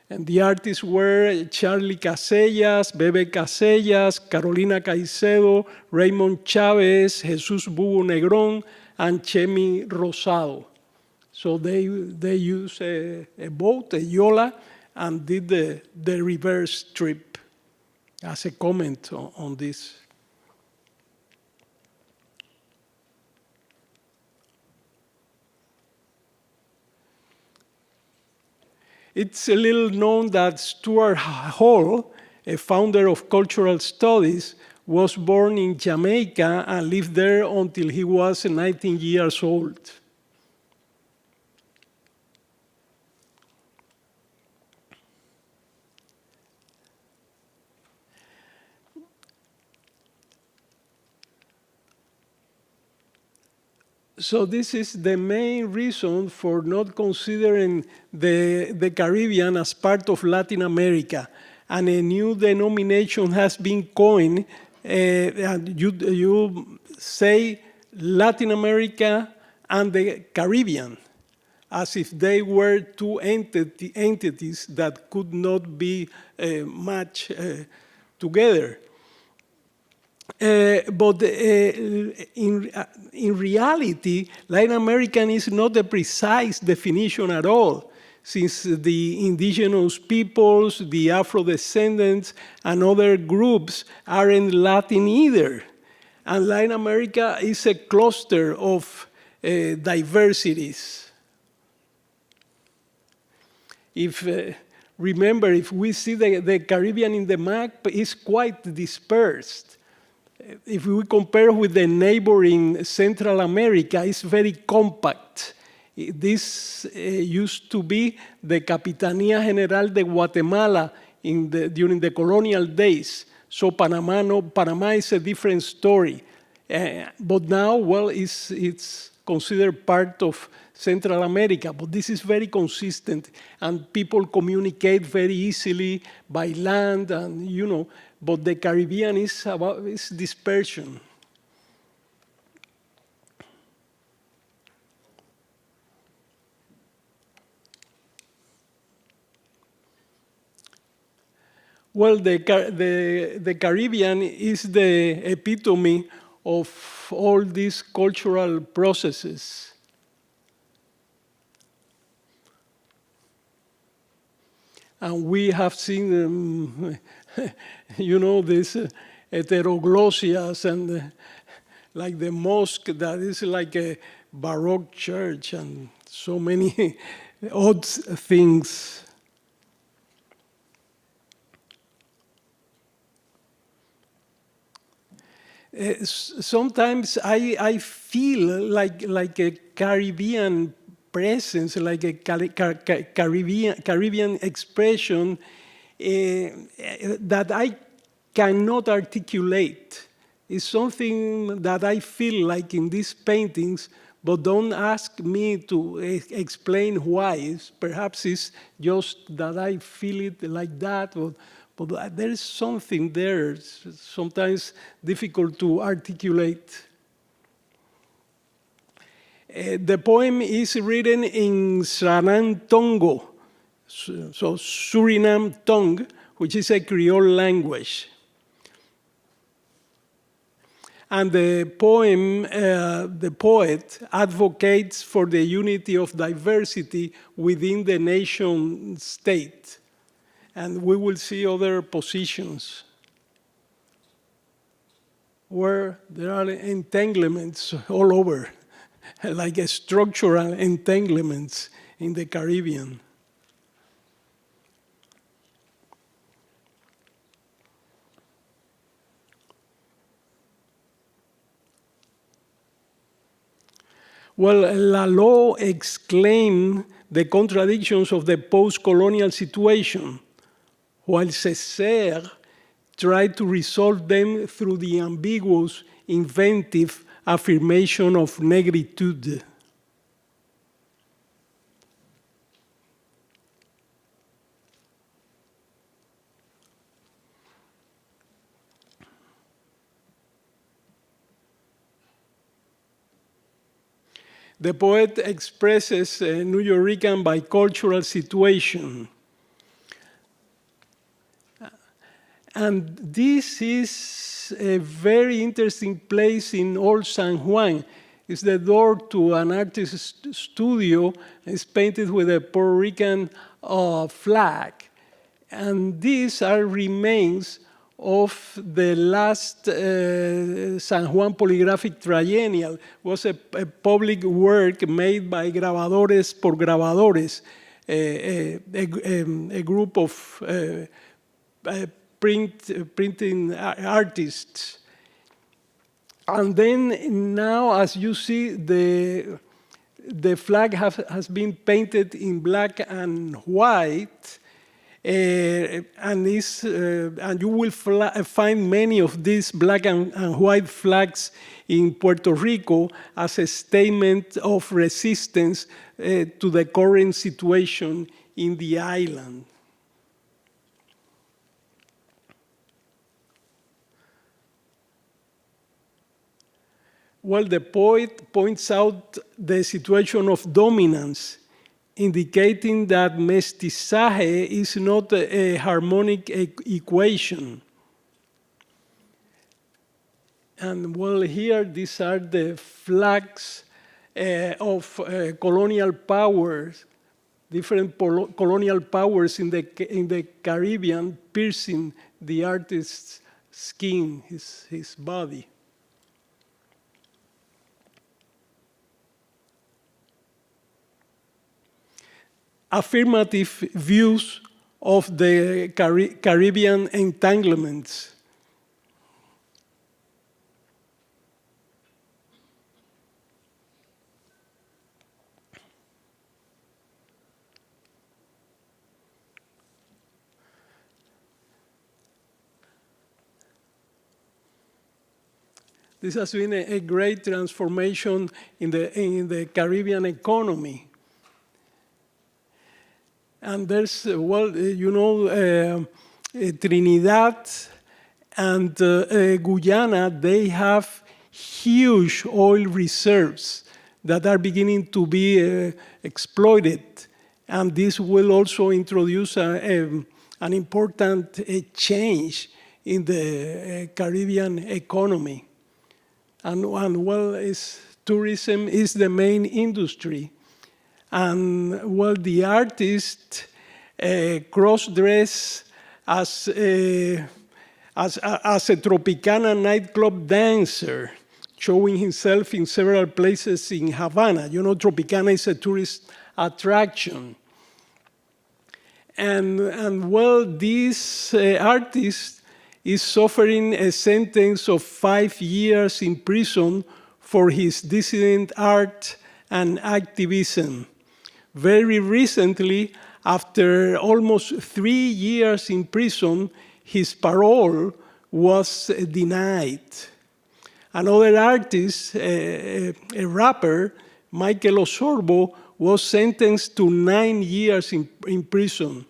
And the artists were Charlie Casellas, Bebe Casellas, Carolina Caicedo, Raymond Chavez, Jesus Bubu Negrón, and Chemi Rosado. So they used a boat, a yola, and did the reverse trip as a comment on this. It's a little known that Stuart Hall, a founder of cultural studies, was born in Jamaica and lived there until he was 19 years old. So this is the main reason for not considering the Caribbean as part of Latin America. And a new denomination has been coined. And you say Latin America and the Caribbean, as if they were two entities that could not be matched together. But in reality, Latin American is not a precise definition at all, since the indigenous peoples, the Afro-descendants, and other groups aren't Latin either. And Latin America is a cluster of diversities. Remember, if we see the Caribbean in the map, it's quite dispersed. If we compare with the neighboring Central America, it's very compact. This used to be the Capitanía General de Guatemala during the colonial days. So Panama is a different story. But now, well, it's considered part of Central America, but this is very consistent, and people communicate very easily by land, and but the Caribbean is about dispersion. Well, the Caribbean is the epitome of all these cultural processes. And we have seen, these heteroglossias and like the mosque that is like a Baroque church and so many odd things. Sometimes I feel like a Caribbean presence, like a Caribbean expression that I cannot articulate. It's something that I feel like in these paintings, but don't ask me to explain why. Perhaps it's just that I feel it like that, but there is something there, it's sometimes difficult to articulate. The poem is written in Suriname Tongo, so Suriname tongue, which is a Creole language. And the poem, the poet advocates for the unity of diversity within the nation state. And we will see other positions where there are entanglements all over, like structural entanglements in the Caribbean. Well, Lalo exclaimed the contradictions of the post-colonial situation, while Césaire tried to resolve them through the ambiguous, inventive affirmation of negritude. The poet expresses a Nuyorican bicultural situation. And this is a very interesting place in Old San Juan. It's the door to an artist's studio. It's painted with a Puerto Rican flag. And these are remains of the last San Juan Polygraphic Triennial. It was a public work made by Grabadores por Grabadores, a group of printing artists. And then now, as you see, the flag has been painted in black and white, and you will find many of these black and white flags in Puerto Rico as a statement of resistance to the current situation in the island. Well, the poet points out the situation of dominance, indicating that mestizaje is not a harmonic equation. And well, here, these are the flags of colonial powers, different colonial powers in the Caribbean, piercing the artist's skin, his body. Affirmative views of the Caribbean entanglements. This has been a great transformation in the Caribbean economy. And there's, well, Trinidad and Guyana, they have huge oil reserves that are beginning to be exploited. And this will also introduce an an important change in the Caribbean economy. And well, tourism is the main industry. And well, the artist cross-dress as a Tropicana nightclub dancer, showing himself in several places in Havana. You know, Tropicana is a tourist attraction. And well, this artist is suffering a sentence of 5 years in prison for his dissident art and activism. Very recently, after almost 3 years in prison, his parole was denied. Another artist, a rapper, Michael Osorbo, was sentenced to 9 years in prison.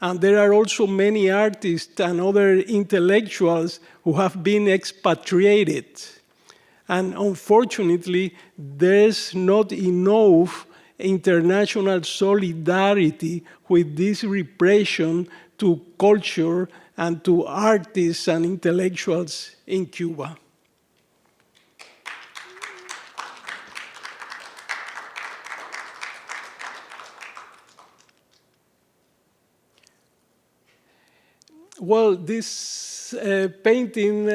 And there are also many artists and other intellectuals who have been expatriated. And unfortunately, there's not enough international solidarity with this repression to culture and to artists and intellectuals in Cuba. Well, this painting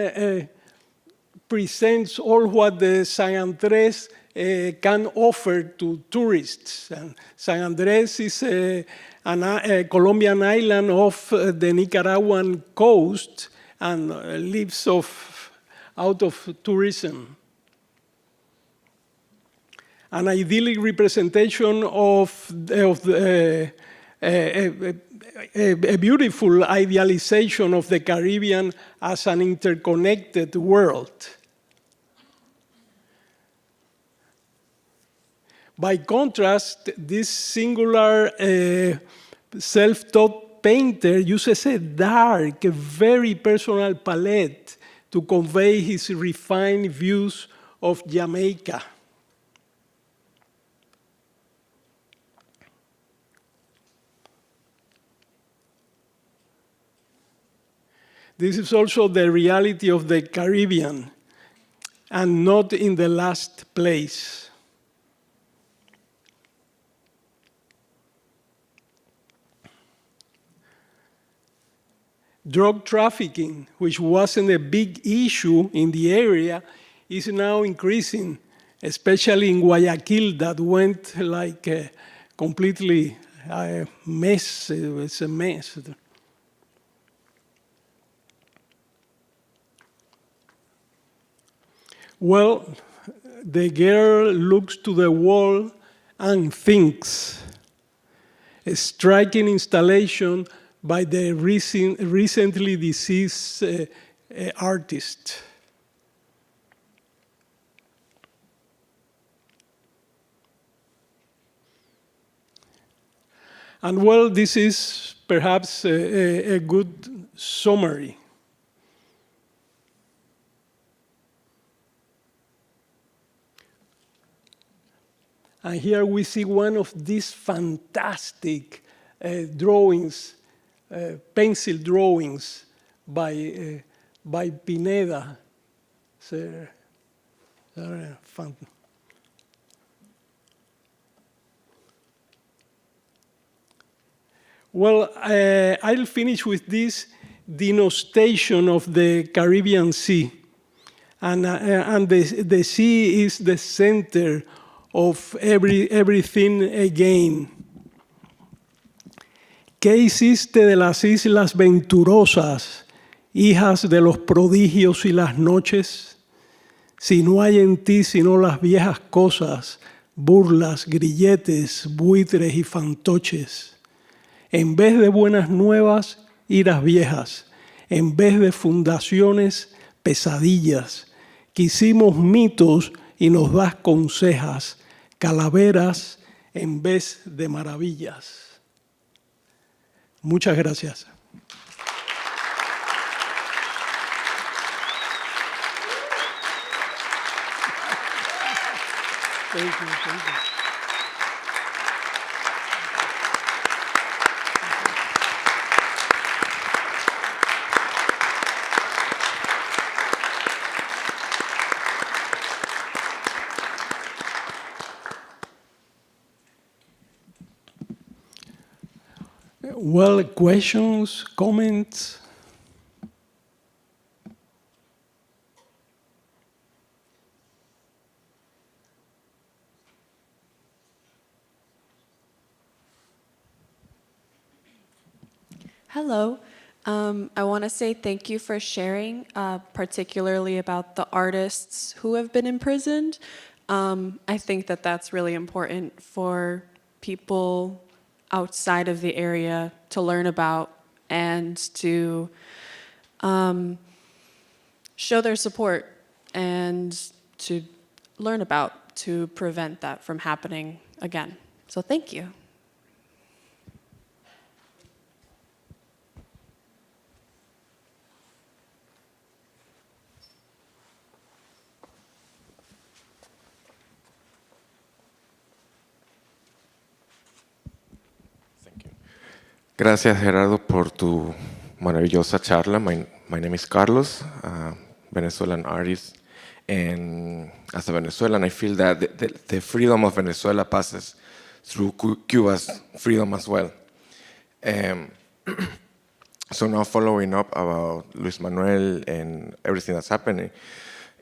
presents all what the San Andres can offer to tourists. And San Andres is a Colombian island off the Nicaraguan coast and lives out of tourism. An idyllic representation of a beautiful idealization of the Caribbean as an interconnected world. By contrast, this singular self-taught painter uses a dark, a very personal palette to convey his refined views of Jamaica. This is also the reality of the Caribbean, and not in the last place. Drug trafficking, which wasn't a big issue in the area, is now increasing, especially in Guayaquil, that went like completely a mess. It's a mess. Well, the girl looks to the wall and thinks. A striking installation by the recently deceased artist. And well, this is perhaps a good summary. And here we see one of these fantastic drawings, pencil drawings by Pineda. Well, I'll finish with this denostation of the Caribbean Sea. And the sea is the center of everything again. ¿Qué hiciste de las islas venturosas, hijas de los prodigios y las noches? Si no hay en ti sino las viejas cosas, burlas, grilletes, buitres y fantoches. En vez de buenas nuevas, iras viejas. En vez de fundaciones, pesadillas. Quisimos mitos y nos das consejas, calaveras en vez de maravillas. Muchas gracias. Thank you. Well, questions, comments? Hello. I want to say thank you for sharing, particularly about the artists who have been imprisoned. I think that that's really important for people outside of the area to learn about and to show their support and to learn about to prevent that from happening again. So thank you. Gracias, Gerardo, por tu maravillosa charla. My name is Carlos, Venezuelan artist. And as a Venezuelan, I feel that the freedom of Venezuela passes through Cuba's freedom as well. So now following up about Luis Manuel and everything that's happening,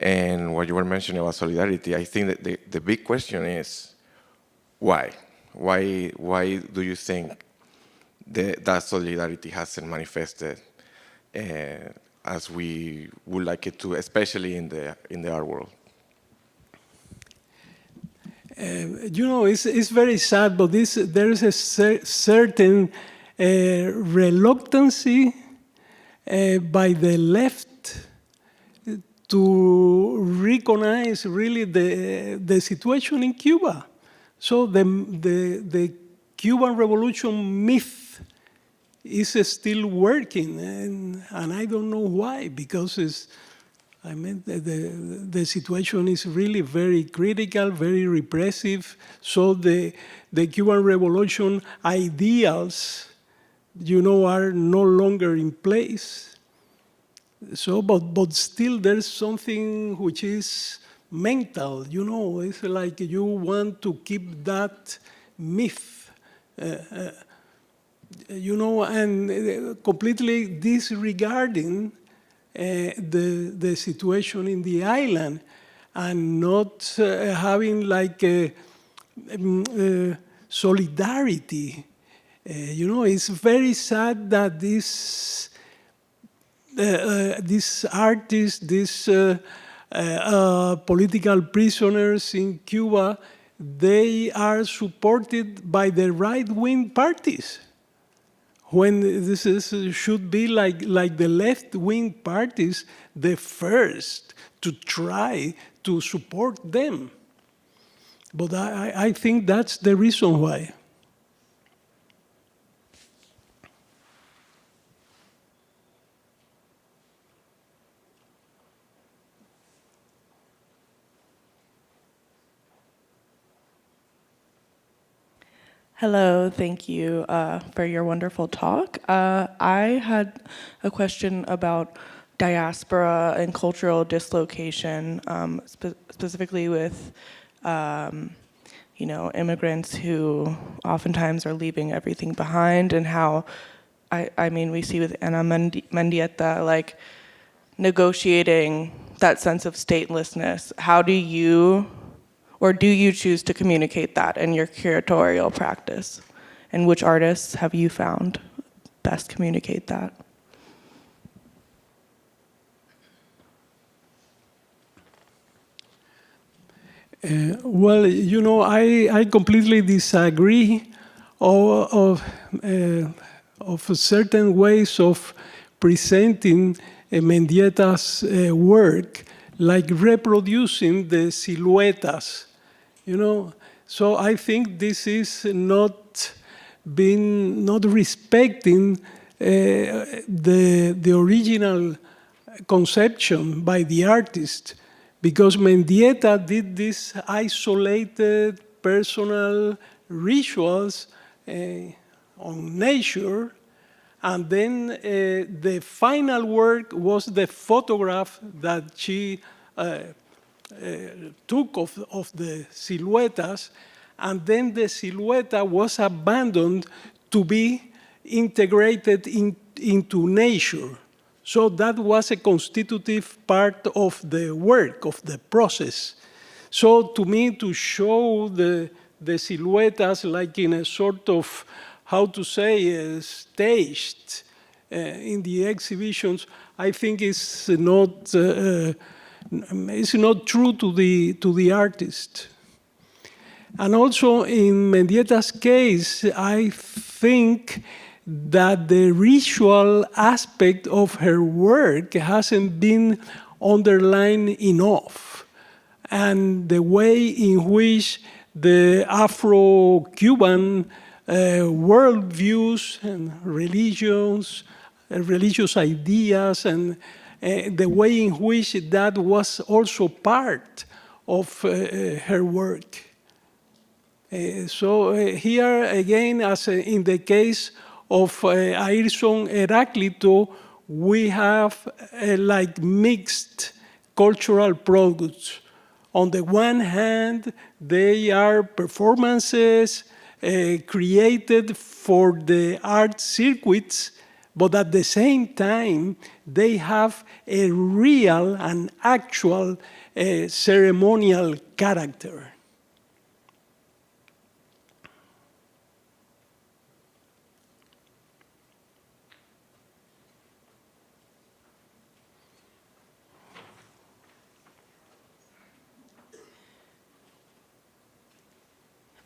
and what you were mentioning about solidarity, I think that the big question is, why? Why do you think that solidarity hasn't manifested as we would like it to, especially in the art world? It's very sad, but there is a certain reluctancy by the left to recognize really the situation in Cuba. So the Cuban Revolution myth is still working, and I don't know why, because the situation is really very critical, very repressive. So the Cuban Revolution ideals, are no longer in place. So, but still there's something which is mental, it's like you want to keep that myth, and completely disregarding the situation in the island and not having like solidarity. It's very sad that these artists, these political prisoners in Cuba, they are supported by the right-wing parties, when should be like the left-wing parties, the first to try to support them. But I think that's the reason why. Hello, thank you for your wonderful talk. I had a question about diaspora and cultural dislocation, specifically with immigrants who oftentimes are leaving everything behind, and how, I mean, we see with Ana Mendieta, like negotiating that sense of statelessness. How do you, or do you choose to communicate that in your curatorial practice? And which artists have you found best communicate that? Well, I completely disagree of certain ways of presenting Mendieta's work, like reproducing the silhouettes, So I think this is not respecting the original conception by the artist, because Mendieta did these isolated personal rituals on nature, and then the final work was the photograph that she took of the silhouettes, and then the silhouette was abandoned to be integrated into nature. So that was a constitutive part of the work, of the process. So to me, to show the silhouette as like in a sort of, how to say, staged in the exhibitions, I think it's not true to the artist. And also in Mendieta's case, I think that the ritual aspect of her work hasn't been underlined enough. And the way in which the Afro-Cuban worldviews and religions, religious ideas, and the way in which that was also part of her work. So here again, as in the case of Ayrson Heráclito, we have like mixed cultural products. On the one hand, they are performances created for the art circuits, but at the same time, they have a real and actual ceremonial character.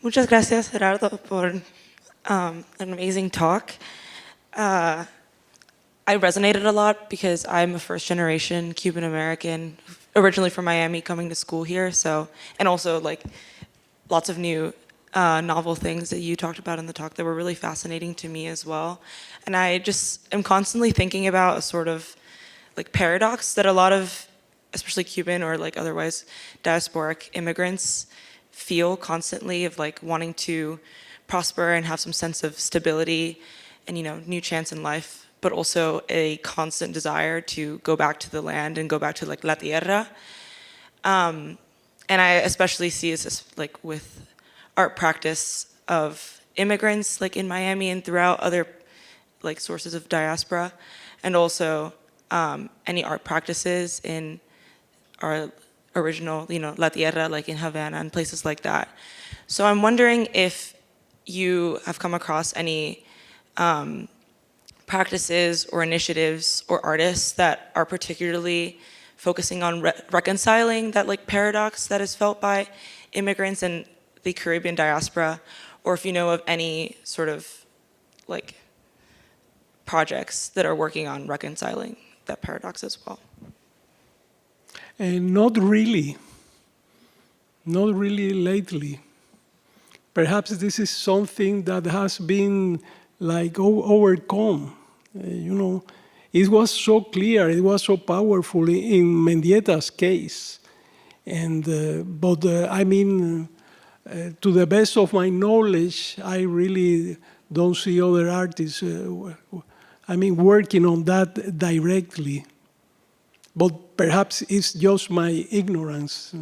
Muchas gracias, Gerardo, por an amazing talk. I resonated a lot because I'm a first-generation Cuban American, originally from Miami, coming to school here. So, and also like lots of new novel things that you talked about in the talk that were really fascinating to me as well. And I just am constantly thinking about a sort of like paradox that a lot of, especially Cuban or like otherwise diasporic immigrants feel constantly, of like wanting to prosper and have some sense of stability and, you know, new chance in life, but also a constant desire to go back to the land and go back to like la tierra. And I especially see this like with art practice of immigrants like in Miami and throughout other like sources of diaspora, and also any art practices in our original, you know, La Tierra, like in Havana and places like that. So I'm wondering if you have come across any practices or initiatives or artists that are particularly focusing on reconciling that like paradox that is felt by immigrants and the Caribbean diaspora, or if you know of any sort of like projects that are working on reconciling that paradox as well. Not really. Not really lately. Perhaps this is something that has been like overcome. You know, it was so clear, it was so powerful in Mendieta's case. And, I mean, to the best of my knowledge, I really don't see other artists, working on that directly. But perhaps it's just my ignorance.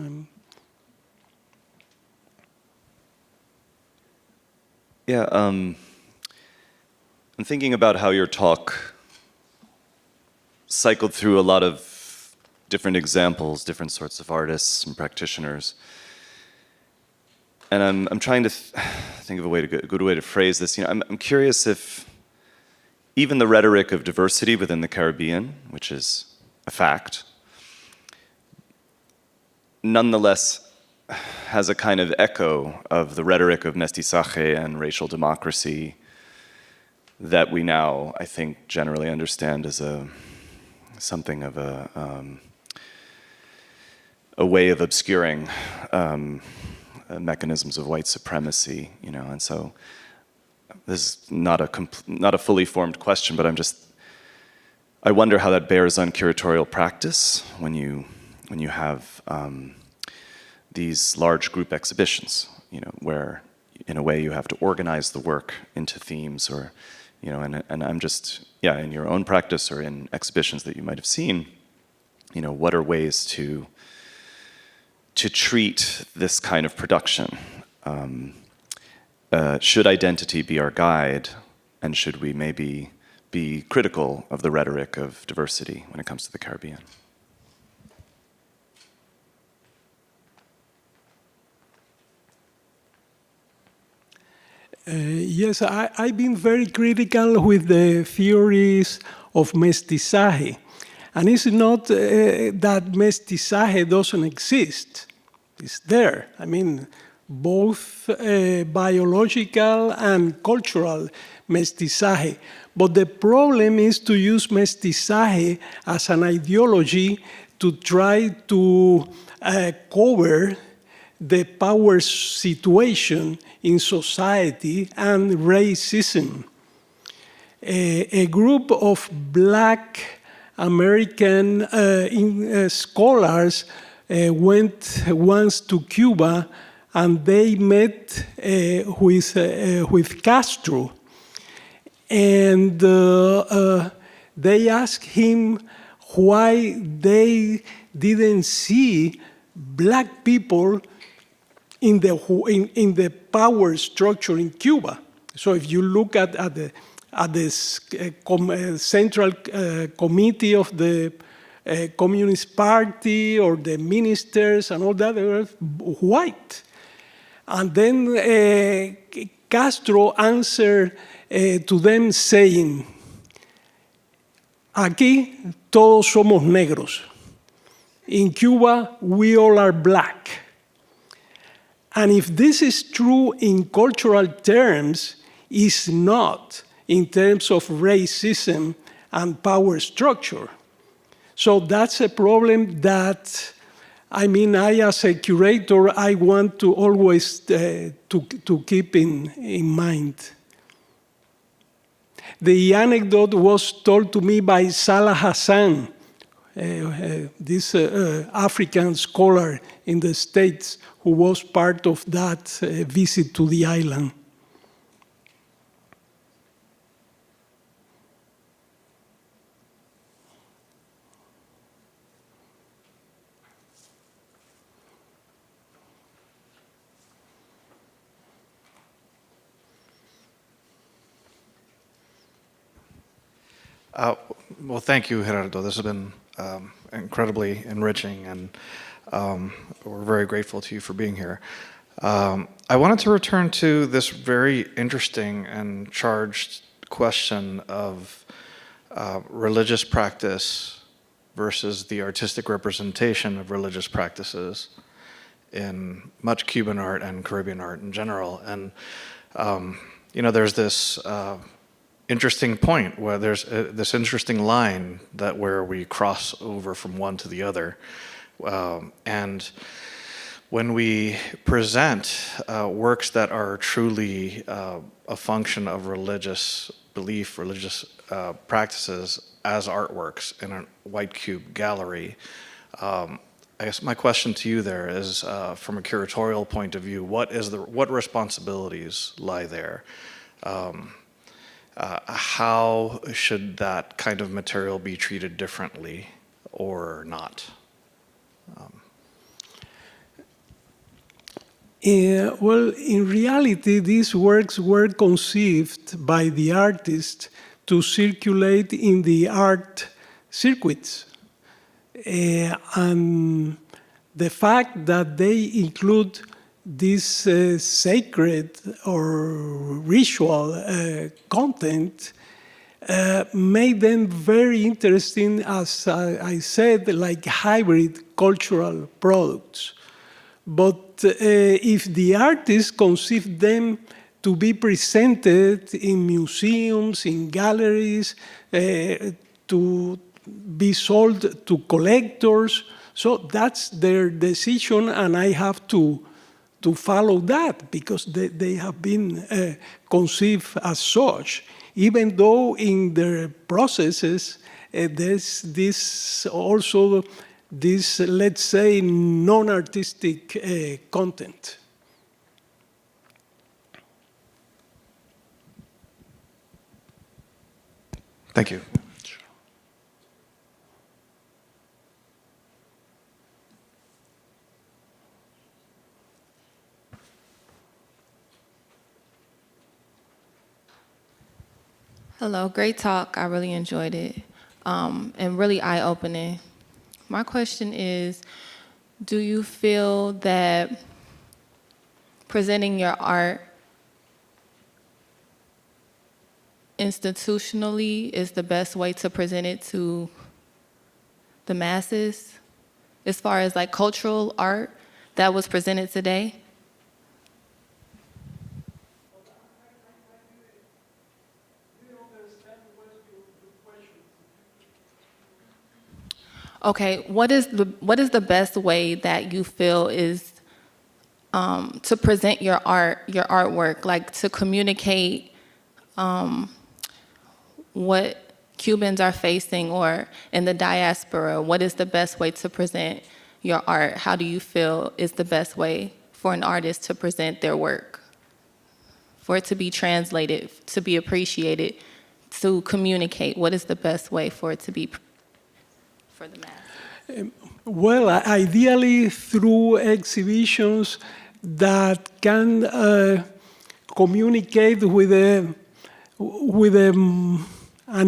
Yeah, I'm thinking about how your talk cycled through a lot of different examples, different sorts of artists and practitioners. And I'm trying to think of a good way to phrase this. You know, I'm curious if even the rhetoric of diversity within the Caribbean, which is a fact, nonetheless has a kind of echo of the rhetoric of mestizaje and racial democracy that we now, I think, generally understand as something of a way of obscuring mechanisms of white supremacy, you know. And so this is not a fully formed question, but I wonder how that bears on curatorial practice when you have these large group exhibitions, you know, where in a way you have to organize the work into themes, or, you know, and I'm just, yeah, in your own practice or in exhibitions that you might have seen, you know, what are ways to treat this kind of production? Should identity be our guide? And should we maybe be critical of the rhetoric of diversity when it comes to the Caribbean? Yes, I've been very critical with the theories of mestizaje. And it's not that mestizaje doesn't exist. It's there. I mean, both biological and cultural mestizaje. But the problem is to use mestizaje as an ideology to try to cover the power situation in society and racism. A group of Black American scholars went once to Cuba, and they met with Castro. And they asked him why they didn't see Black people in the power structure in Cuba. So if you look at the Central Committee of the Communist Party or the ministers and all that, they were white. And then Castro answered to them saying, aquí todos somos negros. In Cuba, we all are black. And if this is true in cultural terms, it's not in terms of racism and power structure. So that's a problem that, I mean, I as a curator, I want to always to keep in mind. The anecdote was told to me by Salah Hassan, this African scholar in the States who was part of that visit to the island. Well, thank you, Gerardo. This has been incredibly enriching, and we're very grateful to you for being here. I wanted to return to this very interesting and charged question of religious practice versus the artistic representation of religious practices in much Cuban art and Caribbean art in general. And, you know, there's this interesting point where there's this interesting line that where we cross over from one to the other. And when we present works that are truly a function of religious belief, religious practices as artworks in a white cube gallery, I guess my question to you there is, from a curatorial point of view, what responsibilities lie there? How should that kind of material be treated differently or not? Well, in reality, these works were conceived by the artist to circulate in the art circuits. And the fact that they include this sacred or ritual content made them very interesting, as I said, like hybrid cultural products. But if the artist conceived them to be presented in museums, in galleries, to be sold to collectors, so that's their decision, and I have to follow that because they have been conceived as such, even though in their processes there's this also this, let's say, non-artistic content. Thank you. Hello, great talk. I really enjoyed it and really eye-opening. My question is, do you feel that presenting your art institutionally is the best way to present it to the masses as far as like cultural art that was presented today? Okay, what is the best way that you feel is to present your artwork, like to communicate what Cubans are facing, or in the diaspora, what is the best way to present your art? How do you feel is the best way for an artist to present their work? For it to be translated, to be appreciated, to communicate, what is the best way for it to be for the mass? Well, ideally through exhibitions that can communicate with an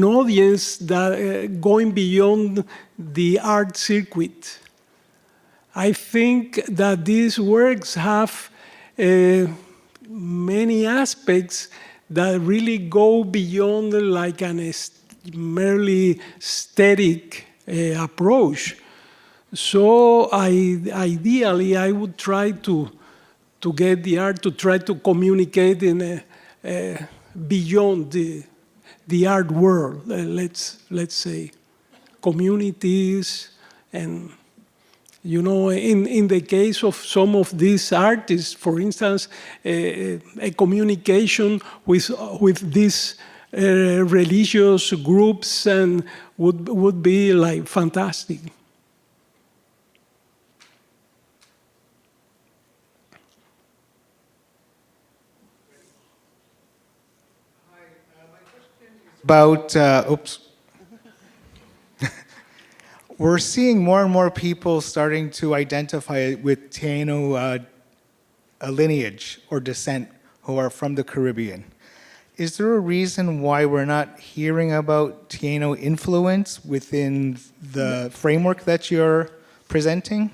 audience that going beyond the art circuit. I think that these works have many aspects that really go beyond like an merely aesthetic approach. So ideally, I would try to get the art to try to communicate in beyond the art world. Let's say communities, and you know, in the case of some of these artists, for instance, a communication with these religious groups and would be like fantastic. About, we're seeing more and more people starting to identify with Taino lineage or descent who are from the Caribbean. Is there a reason why we're not hearing about Taino influence within the framework that you're presenting?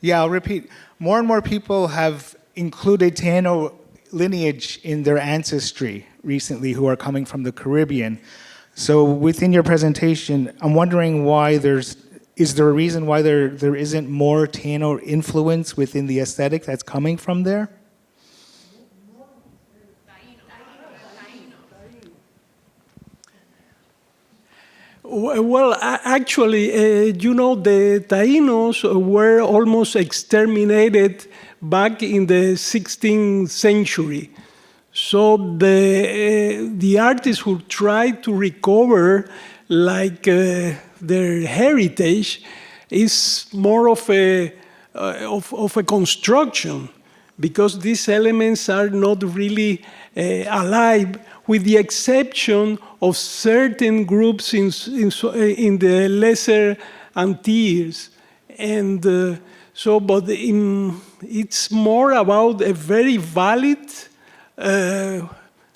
Yeah, I'll repeat. More and more people have included Taino lineage in their ancestry recently who are coming from the Caribbean. So within your presentation, I'm wondering why is there a reason why there isn't more Taino influence within the aesthetic that's coming from there? Well, actually, you know, the Taínos were almost exterminated back in the 16th century. So the artists who tried to recover like their heritage is more of a construction, because these elements are not really alive, with the exception of certain groups in the Lesser Antilles. And but it's more about a very valid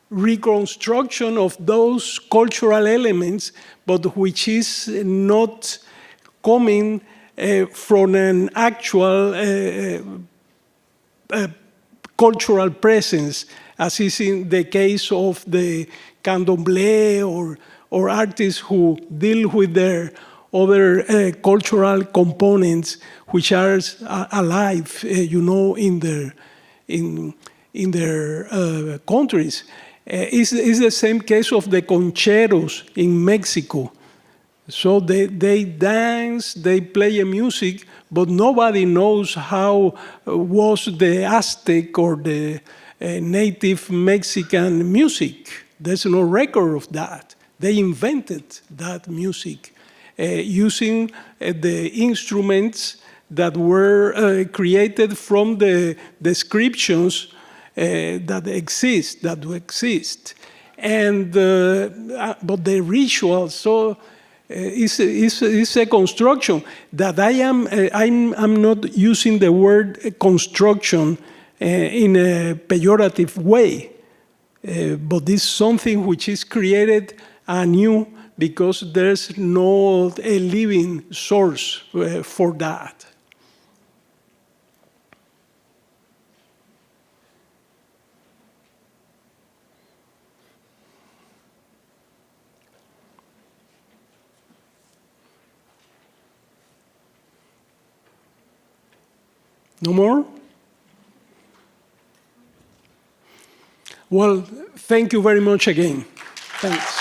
reconstruction of those cultural elements, but which is not coming from an actual cultural presence, as is in the case of the candomblé or artists who deal with their other cultural components, which are alive, you know, in their countries. It's the same case of the concheros in Mexico. So they dance, they play a music, but nobody knows how was the Aztec or the native Mexican music. There's no record of that. They invented that music using the instruments that were created from the descriptions that exist. And but the rituals, so It's a construction that I'm not using the word construction in a pejorative way, but it's something which is created anew because there's no a living source for that. No more? Well, thank you very much again. Thanks.